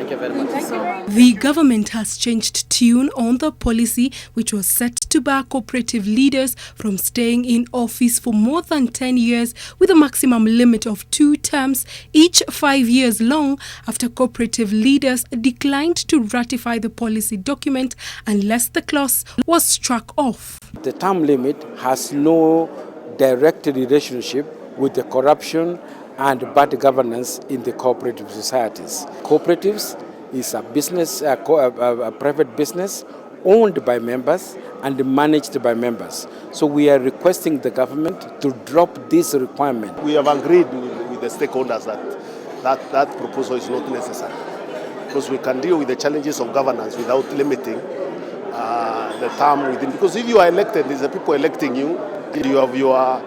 Thank you very much. The government has changed tune on the policy which was set to bar cooperative leaders from staying in office for more than 10 years with a maximum limit of 2 terms, each 5 years long, after cooperative leaders declined to ratify the policy document unless the clause was struck off. The term limit has no direct relationship with the corruption and bad governance in the cooperative societies. Cooperatives is a business, a private business owned by members and managed by members. So we are requesting the government to drop this requirement. We have agreed with the stakeholders that proposal is not necessary, because we can deal with the challenges of governance without limiting the term within. Because if you are elected, there's the people electing you, you are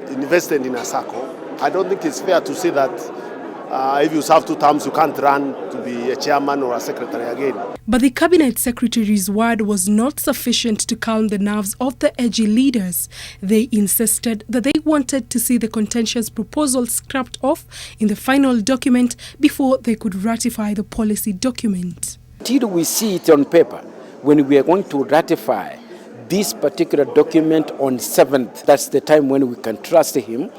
invested in a circle. I don't think it's fair to say that if you serve 2 terms, you can't run to be a chairman or a secretary again. But the cabinet secretary's word was not sufficient to calm the nerves of the edgy leaders. They insisted that they wanted to see the contentious proposal scrapped off in the final document before they could ratify the policy document. Till we see it on paper, when we are going to ratify this particular document on 7th, that's the time when we can trust him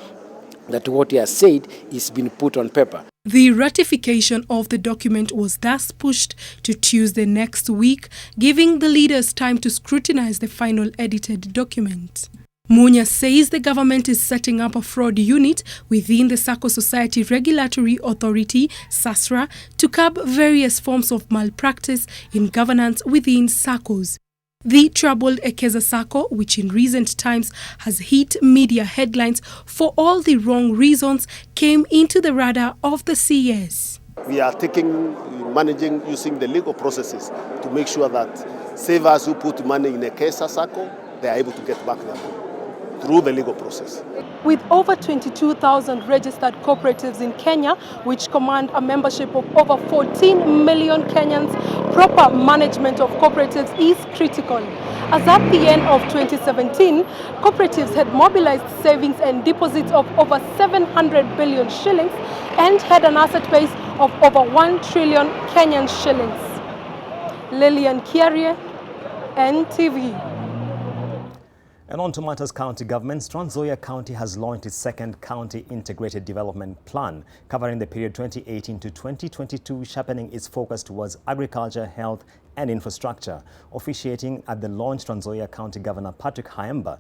that what he has said is been put on paper. The ratification of the document was thus pushed to Tuesday next week, giving the leaders time to scrutinize the final edited document. Munya says the government is setting up a fraud unit within the Sacco Society Regulatory Authority, SASRA, to curb various forms of malpractice in governance within SACCOs. The troubled Ekeza Sacco, which in recent times has hit media headlines for all the wrong reasons, came into the radar of the CS. We are managing using the legal processes to make sure that savers who put money in a Ekeza Sacco, they are able to get back their money through the legal process. With over 22,000 registered cooperatives in Kenya, which command a membership of over 14 million Kenyans, proper management of cooperatives is critical. As at the end of 2017, cooperatives had mobilized savings and deposits of over 700 billion shillings and had an asset base of over 1 trillion Kenyan shillings. Lillian Kiarie, NTV. And on to matters county governments. Trans Nzoia County has launched its second county integrated development plan, covering the period 2018 to 2022, sharpening its focus towards agriculture, health, and infrastructure. Officiating at the launch, Trans Nzoia County Governor Patrick Hayemba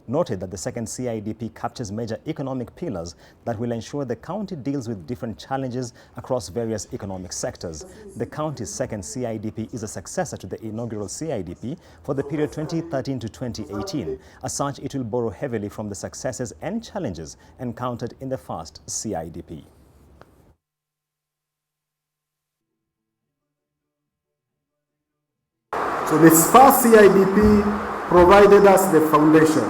noted that the second CIDP captures major economic pillars that will ensure the county deals with different challenges across various economic sectors. The county's second CIDP is a successor to the inaugural CIDP for the period 2013 to 2018. As such, it will borrow heavily from the successes and challenges encountered in the first CIDP. So this first CIDP provided us the foundation.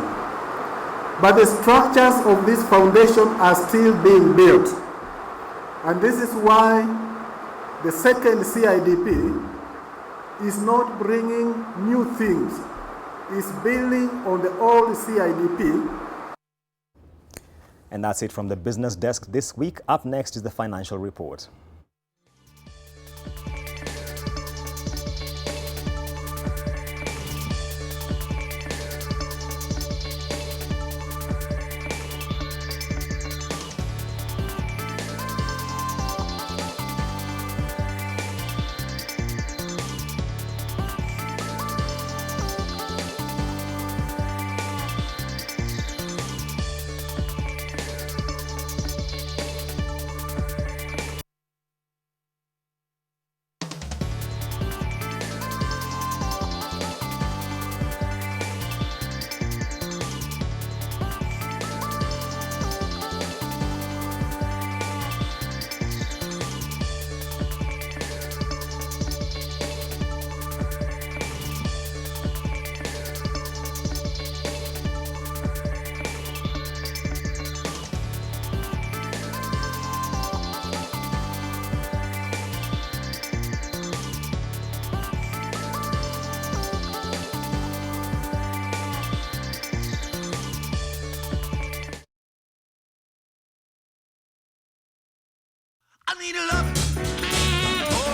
But the structures of this foundation are still being built. And this is why the second CIDP is not bringing new things. It's building on the old CIDP. And that's it from the business desk this week. Up next is the financial report. I need a love.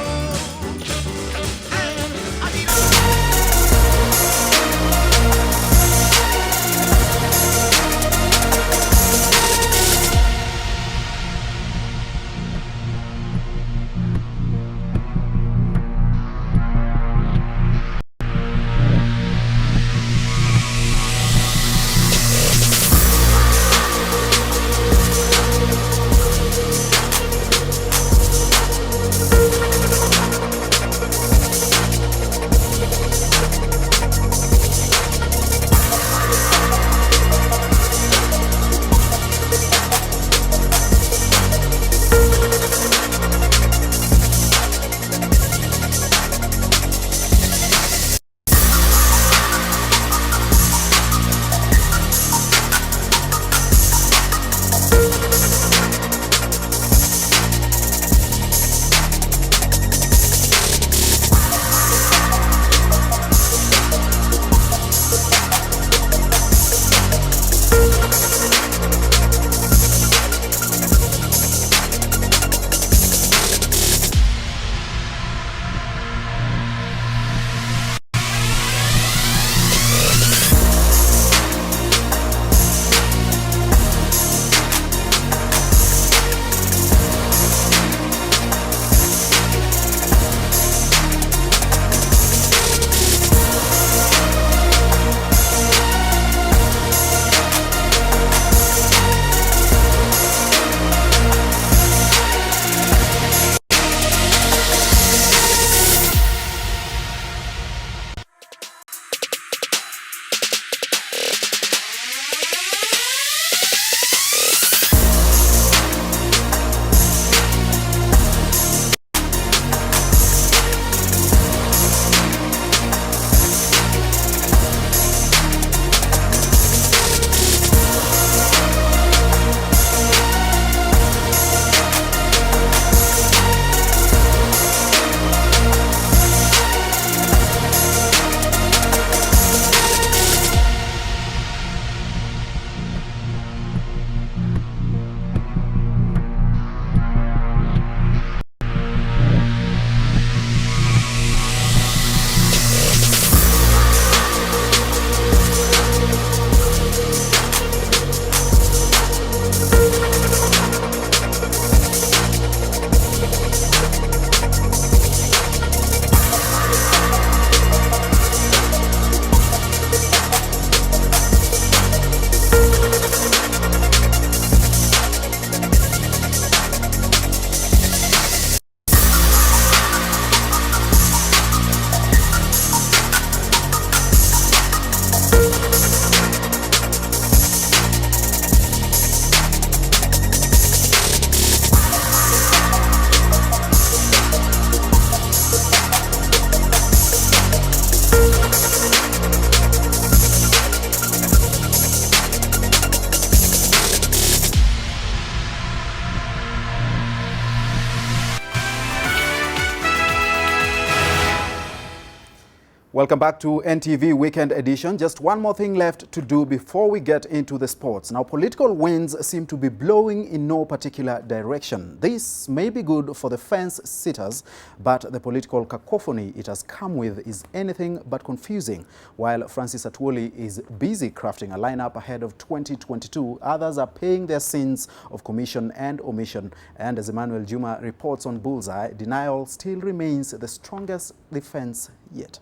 Welcome back to NTV Weekend Edition. Just one more thing left to do before we get into the sports. Now, political winds seem to be blowing in no particular direction. This may be good for the fence-sitters, but the political cacophony it has come with is anything but confusing. While Francis Atwoli is busy crafting a lineup ahead of 2022, others are paying their sins of commission and omission. And as Emmanuel Juma reports on Bullseye, denial still remains the strongest defense yet.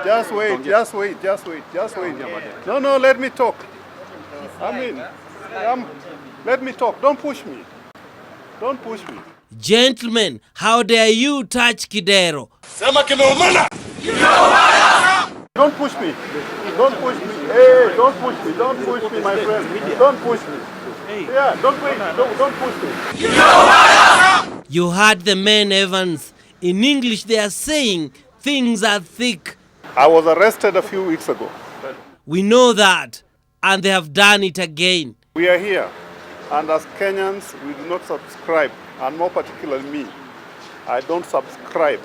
Just wait. No, let me talk. Let me talk. Don't push me. Gentlemen, how dare you touch Kidero? Don't push me. Hey, don't push me, my friend. Don't push me. Yeah, don't push me. You heard the men, Evans. In English, they are saying things are thick. I was arrested a few weeks ago. We know that, and they have done it again. We are here, and as Kenyans, we do not subscribe, and more particularly me, I don't subscribe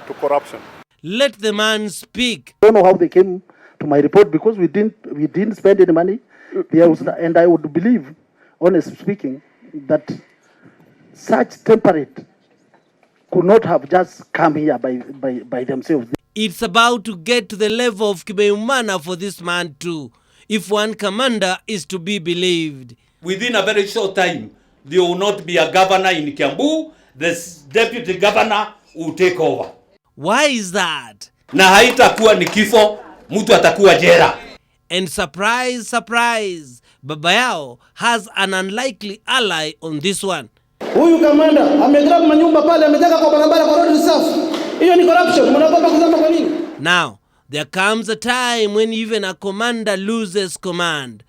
to corruption. Let the man speak. I don't know how they came to my report because we didn't spend any money. And I would believe, honestly speaking, that such temperate could not have just come here by themselves. It's about to get to the level of Kimeumana for this man too, if one commander is to be believed. Within a very short time, there will not be a governor in Kiambu. The deputy governor will take over. Why is that? Na haitakuwa ni kifo, mtu atakuwa jela. And surprise, surprise, Baba Yao has an unlikely ally on this one. Huyu kamanda amegrab manyumba pale, ametaka kwa barabara kwa road reserve. Hiyo ni corruption. Mnaogopa kusema kwa nini? Now, there comes a time when even a commander loses command.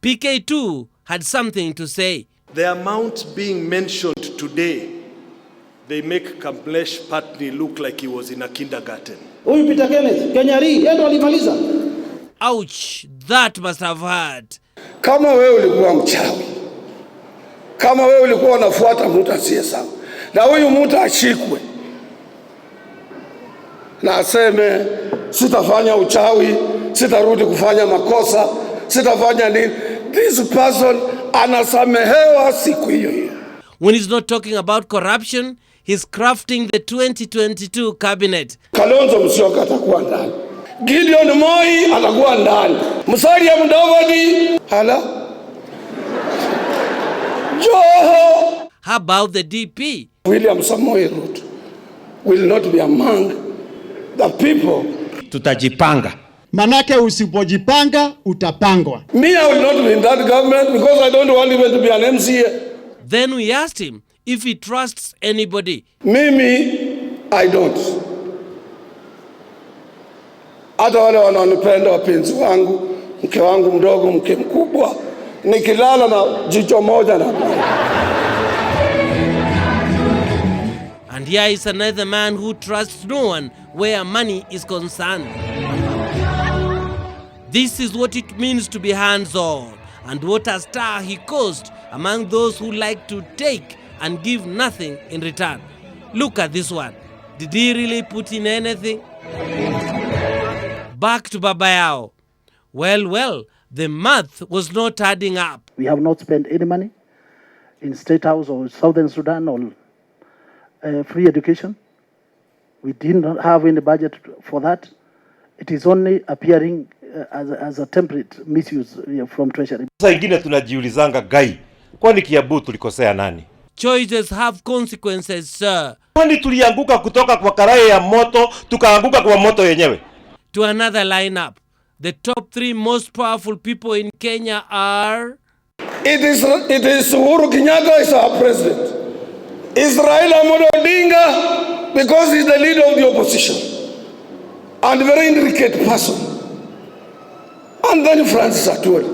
PK2 had something to say. The amount being mentioned today, they make Kamlesh Patni look like he was in a kindergarten. Huyu Peter Kenneth, Kenyari, yeye ndo alimaliza. Ouch, that must have hurt. Kama wewe ulikuwa mchawi, kama wewe ulikuwa unafuata mtu asiye sawa, na huyu mtu ashikwe na aseme sitafanya uchawi, sitarudi kufanya makosa, sitafanya nini, this person anasamehewa siku hiyo hiyo. When he's not talking about corruption, he's crafting the 2022 cabinet. Kalonzo Musyoka atakuwa ndani, Gideon Moi atakuwa ndani, Musalia Mudavadi hala Joho. How about the DP? William Samoei Ruto will not be among the people. Tutajipanga. Manake usipojipanga utapangwa. Me, I will not be in that government because I don't want even to be an MCA. Then we asked him if he trusts anybody. Mimi, I don't. Hata wale wanaonipenda wapenzi wangu, mke wangu mdogo, mke mkubwa, nikilala na jicho moja na. And here is another man who trusts no one where money is concerned. This is what it means to be hands-on, and what a star he caused among those who like to take and give nothing in return. Look at this one. Did he really put in anything? Back to Baba Yao. Well, the math was not adding up. We have not spent any money in State House or Southern Sudan or free education. We didn't have any budget for that. It is only appearing as a template misuse from Treasury. Sasa ingine tunajiulizanga gai, kwani Kiambu tulikosea nani? Choices have consequences, sir. Kwani tulianguka kutoka kwa karai ya moto, tukaanguka kwa moto yenyewe? To another lineup. The top 3 most powerful people in Kenya are... It is Uhuru Kenyatta is our president. It's Raila Amolo Odinga because he's the leader of the opposition and a very intricate person. And then Francis Atwoli.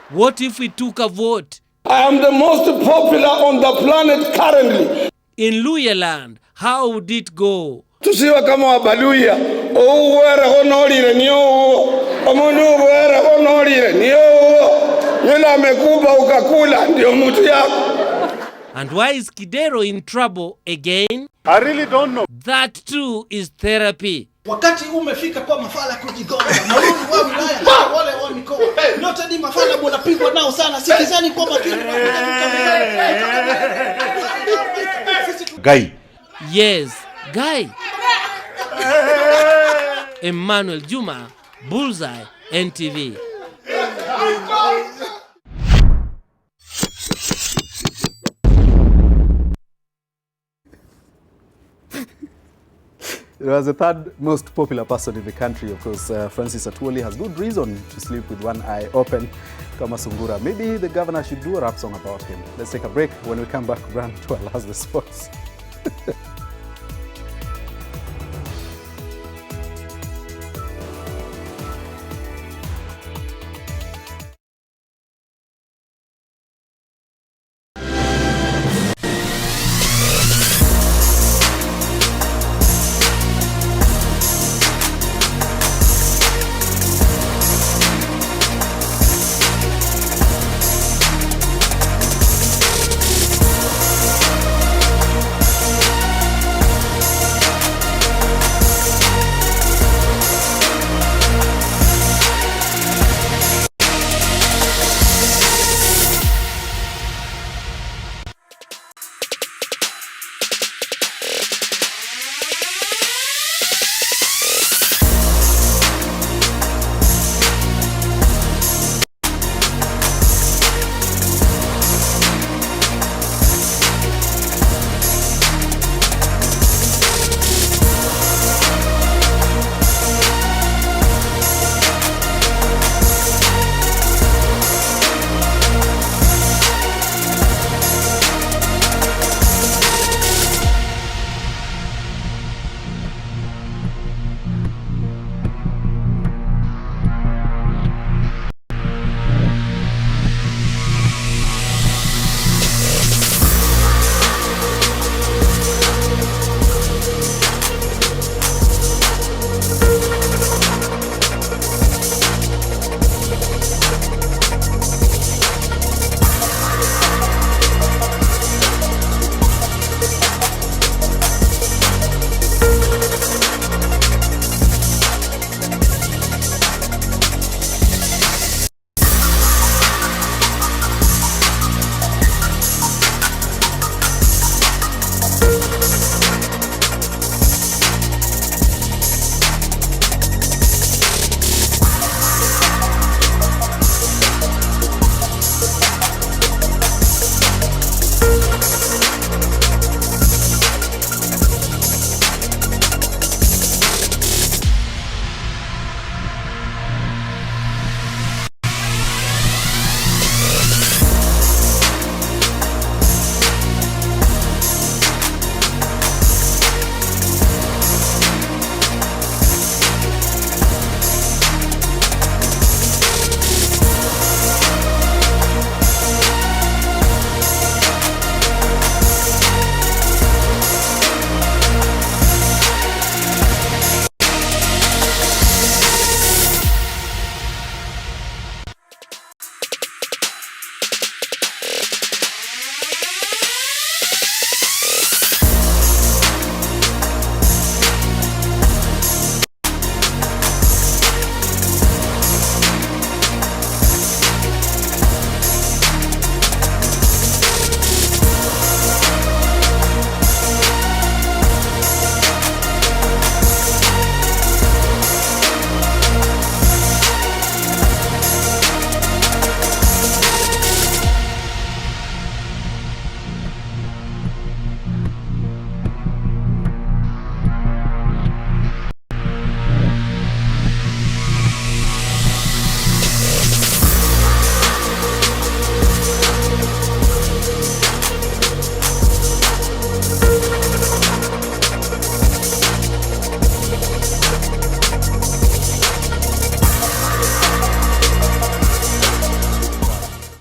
What if we took a vote? I am the most popular on the planet currently. In Luyaland, how would it go? Tusiwa kama wabaluya, uwere honorire niyo, omundu uwere honorire niyo, yule amekuba ukakula ndio mtu yako. And why is Kidero in trouble again? I really don't know. That too is therapy. Wakati umefika kwa mafala kujigonga. Maulu wa wilaya na wale wa mikoa. Nyote ni mafala mnapigwa nao sana. Sikizani kwa makini. Guy. Yes, Guy. Emmanuel Juma, Bullseye, NTV. He was the third most popular person in the country. Of course, Francis Atwoli has good reason to sleep with one eye open. Kama Sungura. Maybe the governor should do a rap song about him. Let's take a break. When we come back, Grant to Alas the Sports.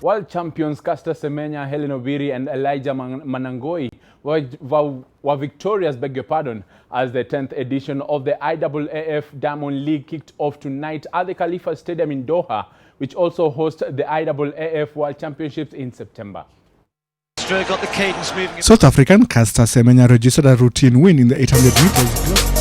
World champions Caster Semenya, Helen Obiri and Elijah Manangoi were victorious, beg your pardon, as the 10th edition of the IAAF Diamond League kicked off tonight at the Khalifa Stadium in Doha, which also hosts the IAAF World Championships in September. Pedro got the cadence moving. South African Caster Semenya registered a routine win in the 800 meters.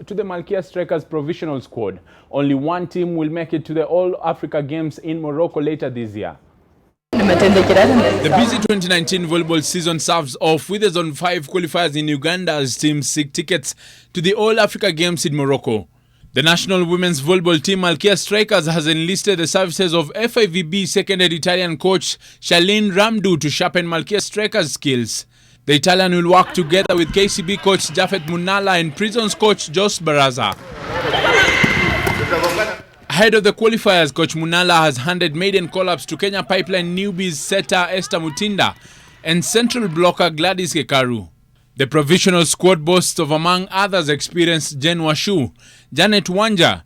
To the Malkia Strikers provisional squad. Only one team will make it to the All-Africa Games in Morocco later this year. The busy 2019 volleyball season serves off with the Zone 5 qualifiers in Uganda as teams seek tickets to the All-Africa Games in Morocco. The national women's volleyball team Malkia Strikers has enlisted the services of FIVB seconded Italian coach Charlene Ramdu to sharpen Malkia Strikers' skills. The Italian will work together with KCB coach Jafet Munala and Prisons coach Jos Baraza. Ahead of the qualifiers, coach Munala has handed maiden call-ups to Kenya Pipeline newbies setter Esther Mutinda and central blocker Gladys Kekaru. The provisional squad boasts of, among others, experienced Jen Washu, Janet Wanja,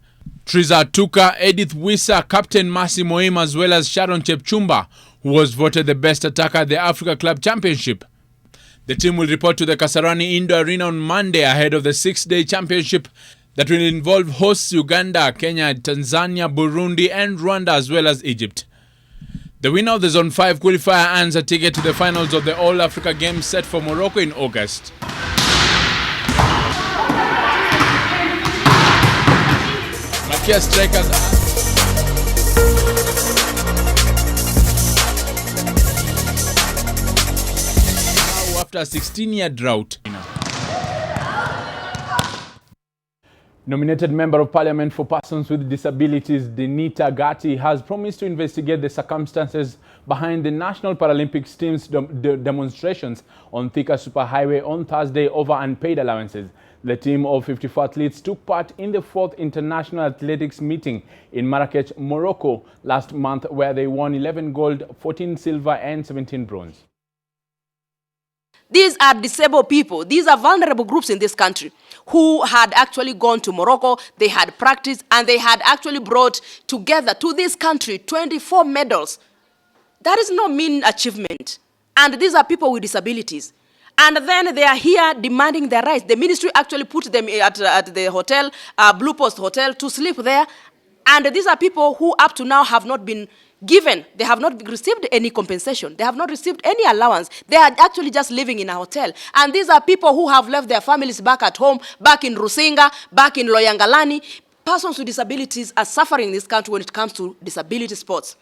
Triza Tuka, Edith Wisa, Captain Masi Moim, as well as Sharon Chepchumba, who was voted the best attacker at the Africa Club Championship. The team will report to the Kasarani Indoor Arena on Monday ahead of the 6-day championship that will involve hosts Uganda, Kenya, Tanzania, Burundi and Rwanda as well as Egypt. The winner of the Zone 5 qualifier earns a ticket to the finals of the All-Africa Games set for Morocco in August. Malkia Strikers after a 16-year drought. Nominated Member of Parliament for Persons with Disabilities, Denita Gatti, has promised to investigate the circumstances behind the National Paralympics team's demonstrations on Thika Superhighway on Thursday over unpaid allowances. The team of 54 athletes took part in the 4th International Athletics meeting in Marrakech, Morocco last month, where they won 11 gold, 14 silver and 17 bronze. These are disabled people. These are vulnerable groups in this country who had actually gone to Morocco, they had practiced, and they had actually brought together to this country 24 medals. That is no mean achievement. And these are people with disabilities. And then they are here demanding their rights. The ministry actually put them at the hotel, Blue Post Hotel, to sleep there. And these are people who up to now have not been given, they have not received any compensation. They have not received any allowance. They are actually just living in a hotel. And these are people who have left their families back at home, back in Rusinga, back in Loyangalani. Persons with disabilities are suffering in this country when it comes to disability sports.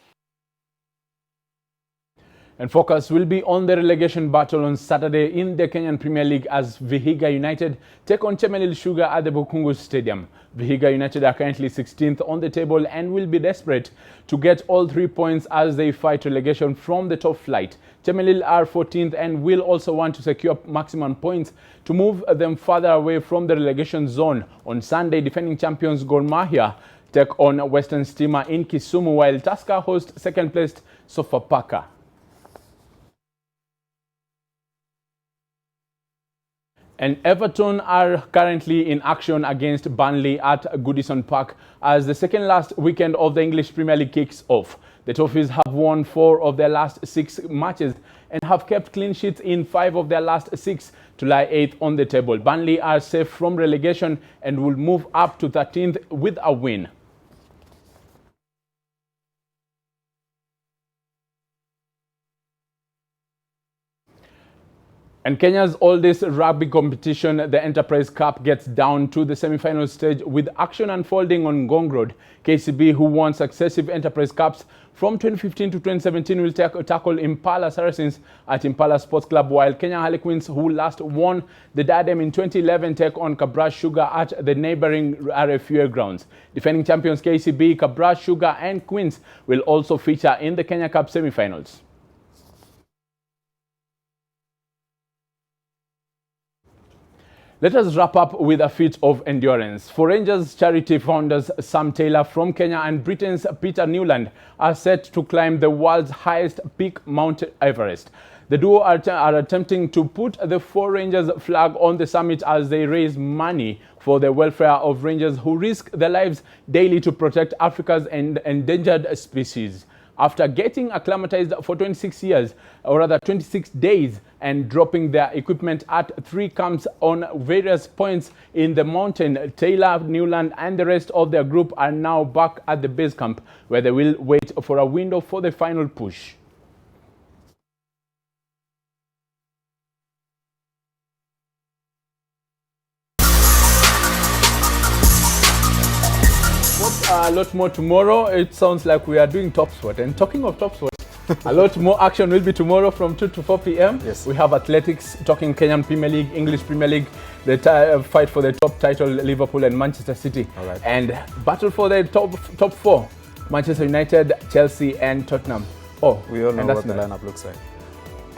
And focus will be on the relegation battle on Saturday in the Kenyan Premier League as Vihiga United take on Chemelil Sugar at the Bukungu Stadium. Vihiga United are currently 16th on the table and will be desperate to get all 3 points as they fight relegation from the top flight. Chemelil are 14th and will also want to secure maximum points to move them further away from the relegation zone. On Sunday, defending champions Gor Mahia take on Western Stima in Kisumu, while Tusker host second-placed Sofapaka. And Everton are currently in action against Burnley at Goodison Park as the second last weekend of the English Premier League kicks off. The Toffees have won 4 of their last 6 matches and have kept clean sheets in 5 of their last 6 to lie 8th on the table. Burnley are safe from relegation and will move up to 13th with a win. And Kenya's oldest rugby competition, the Enterprise Cup, gets down to the semi-final stage with action unfolding on Ngong Road. KCB, who won successive Enterprise Cups from 2015 to 2017, will tackle Impala Saracens at Impala Sports Club, while Kenya Harlequins, who last won the Diadem in 2011, take on Kabra Sugar at the neighboring RFUA grounds. Defending champions KCB, Kabra Sugar and Queens will also feature in the Kenya Cup semi-finals. Let us wrap up with a feat of endurance. For Rangers charity founders Sam Taylor from Kenya and Britain's Peter Newland are set to climb the world's highest peak, Mount Everest. The duo are attempting to put the 4 Rangers flag on the summit as they raise money for the welfare of rangers who risk their lives daily to protect Africa's endangered species. After getting acclimatized for 26 years, or rather 26 days, and dropping their equipment at 3 camps on various points in the mountain, Taylor, Newland, and the rest of their group are now back at the base camp, where they will wait for a window for the final push. A lot more tomorrow. It sounds like we are doing top sport. And talking of top sport, a lot more action will be tomorrow from 2 to 4 p.m. Yes. We have athletics, talking Kenyan Premier League, English Premier League, the fight for the top title, Liverpool and Manchester City. All right. And battle for the top 4, Manchester United, Chelsea and Tottenham. Oh, we all know what the lineup looks like.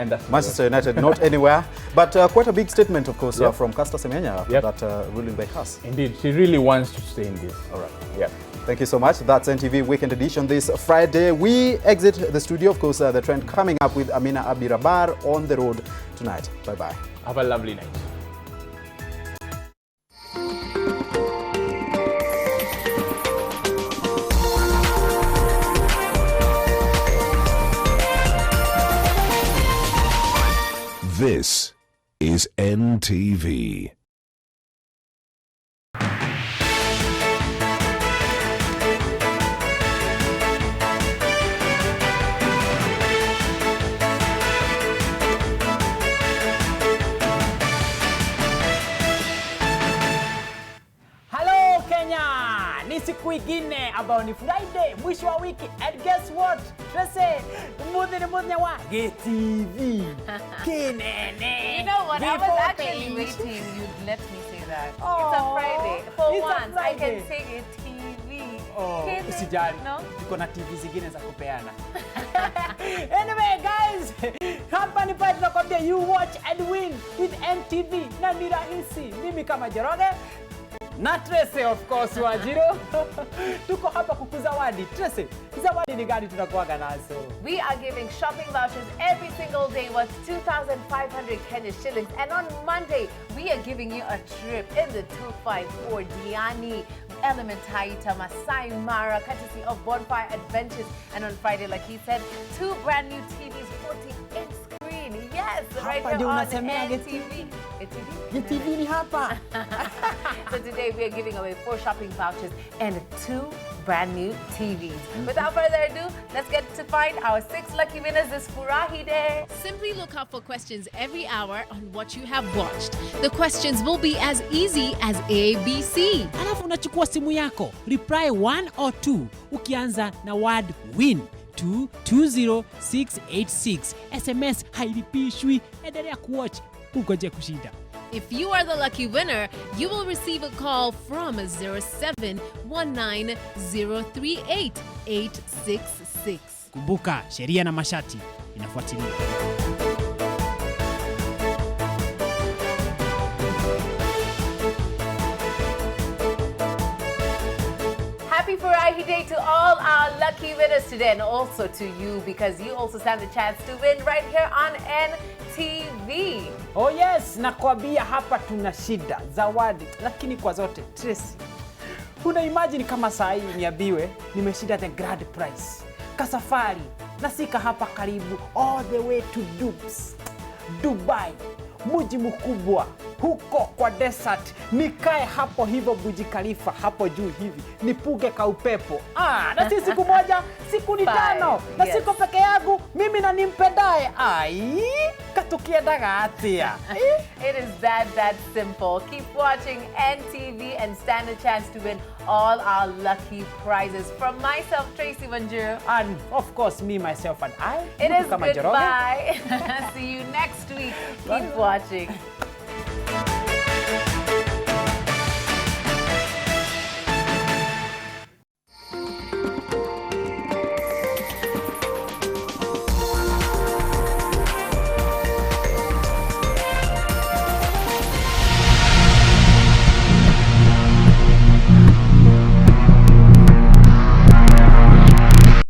And that's Manchester United not anywhere, but quite a big statement, of course, from Caster Semenya after that ruling by Haas. Indeed, she really wants to stay in this. All right. Yeah. Thank you so much. That's NTV Weekend Edition this Friday. We exit the studio. Of course, the trend coming up with Amina Abdirabar on the road tonight. Bye-bye. Have a lovely night. This is NTV. Siku ingine ambao ni Friday, mwisho wa wiki, and guess what? Tracy, mudhi wa GTV. Kinene. You know what? I was actually waiting you'd let me say that. It's a Friday. For once, I can say it TV. Usijali. No? Tuko na TV zingine za kupeana. Anyway, guys, hapa ni pale tunakwambia you watch and win with NTV. Na ni rahisi. Mimi kama Jeroge na Tracy, of course, Wajiro. Tuko hapa kukuzawadi. Tracy, zawadi ni gani tunakuaga nazo? We are giving shopping vouchers every single day worth 2,500 Kenya shillings. And on Monday, we are giving you a trip in the 254 Diani, Elementaita, Masai Mara, courtesy of Bonfire Adventures. And on Friday, like he said, 2 brand new TVs, 40-inch screen. Yes, right here on NTV. GTV ni hapa. So today we are giving away 4 shopping vouchers and 2 brand new TVs. Without further ado, let's get to find our 6 lucky winners this Furahi Day. Simply look out for questions every hour on what you have watched. The questions will be as easy as ABC. Alafu unachukua simu yako, reply 1 or 2, ukianza na word win. to 20686. SMS hailipishwi. Endelea kuwatch ugoje kushinda. If you are the lucky winner, you will receive a call from 0719038866. Kumbuka, sheria na masharti inafuatiliwa. Happy Furahi Day to all our lucky winners today, and also to you, because you also stand the chance to win right here on NTV. Oh yes, nakwambia hapa tuna shida zawadi, lakini kwa zote Tracy. Una imagine kama saa hii niambiwe nimeshinda the grand prize. Kasafari nasika hapa karibu all the way to Dubai. Mji mkubwa huko kwa desert, nikae hapo hivyo Burj Khalifa hapo juu hivi, nipuge ka upepo. Na si siku moja, siku ni 5, na siko peke yangu, mimi na nimpendaye. Katukiendaga atia. It is that simple. Keep watching NTV and stand a chance to win all our lucky prizes. From myself, Tracy Wanjiru. And of course, me, myself, and I. It is goodbye. See you next week. Keep watching.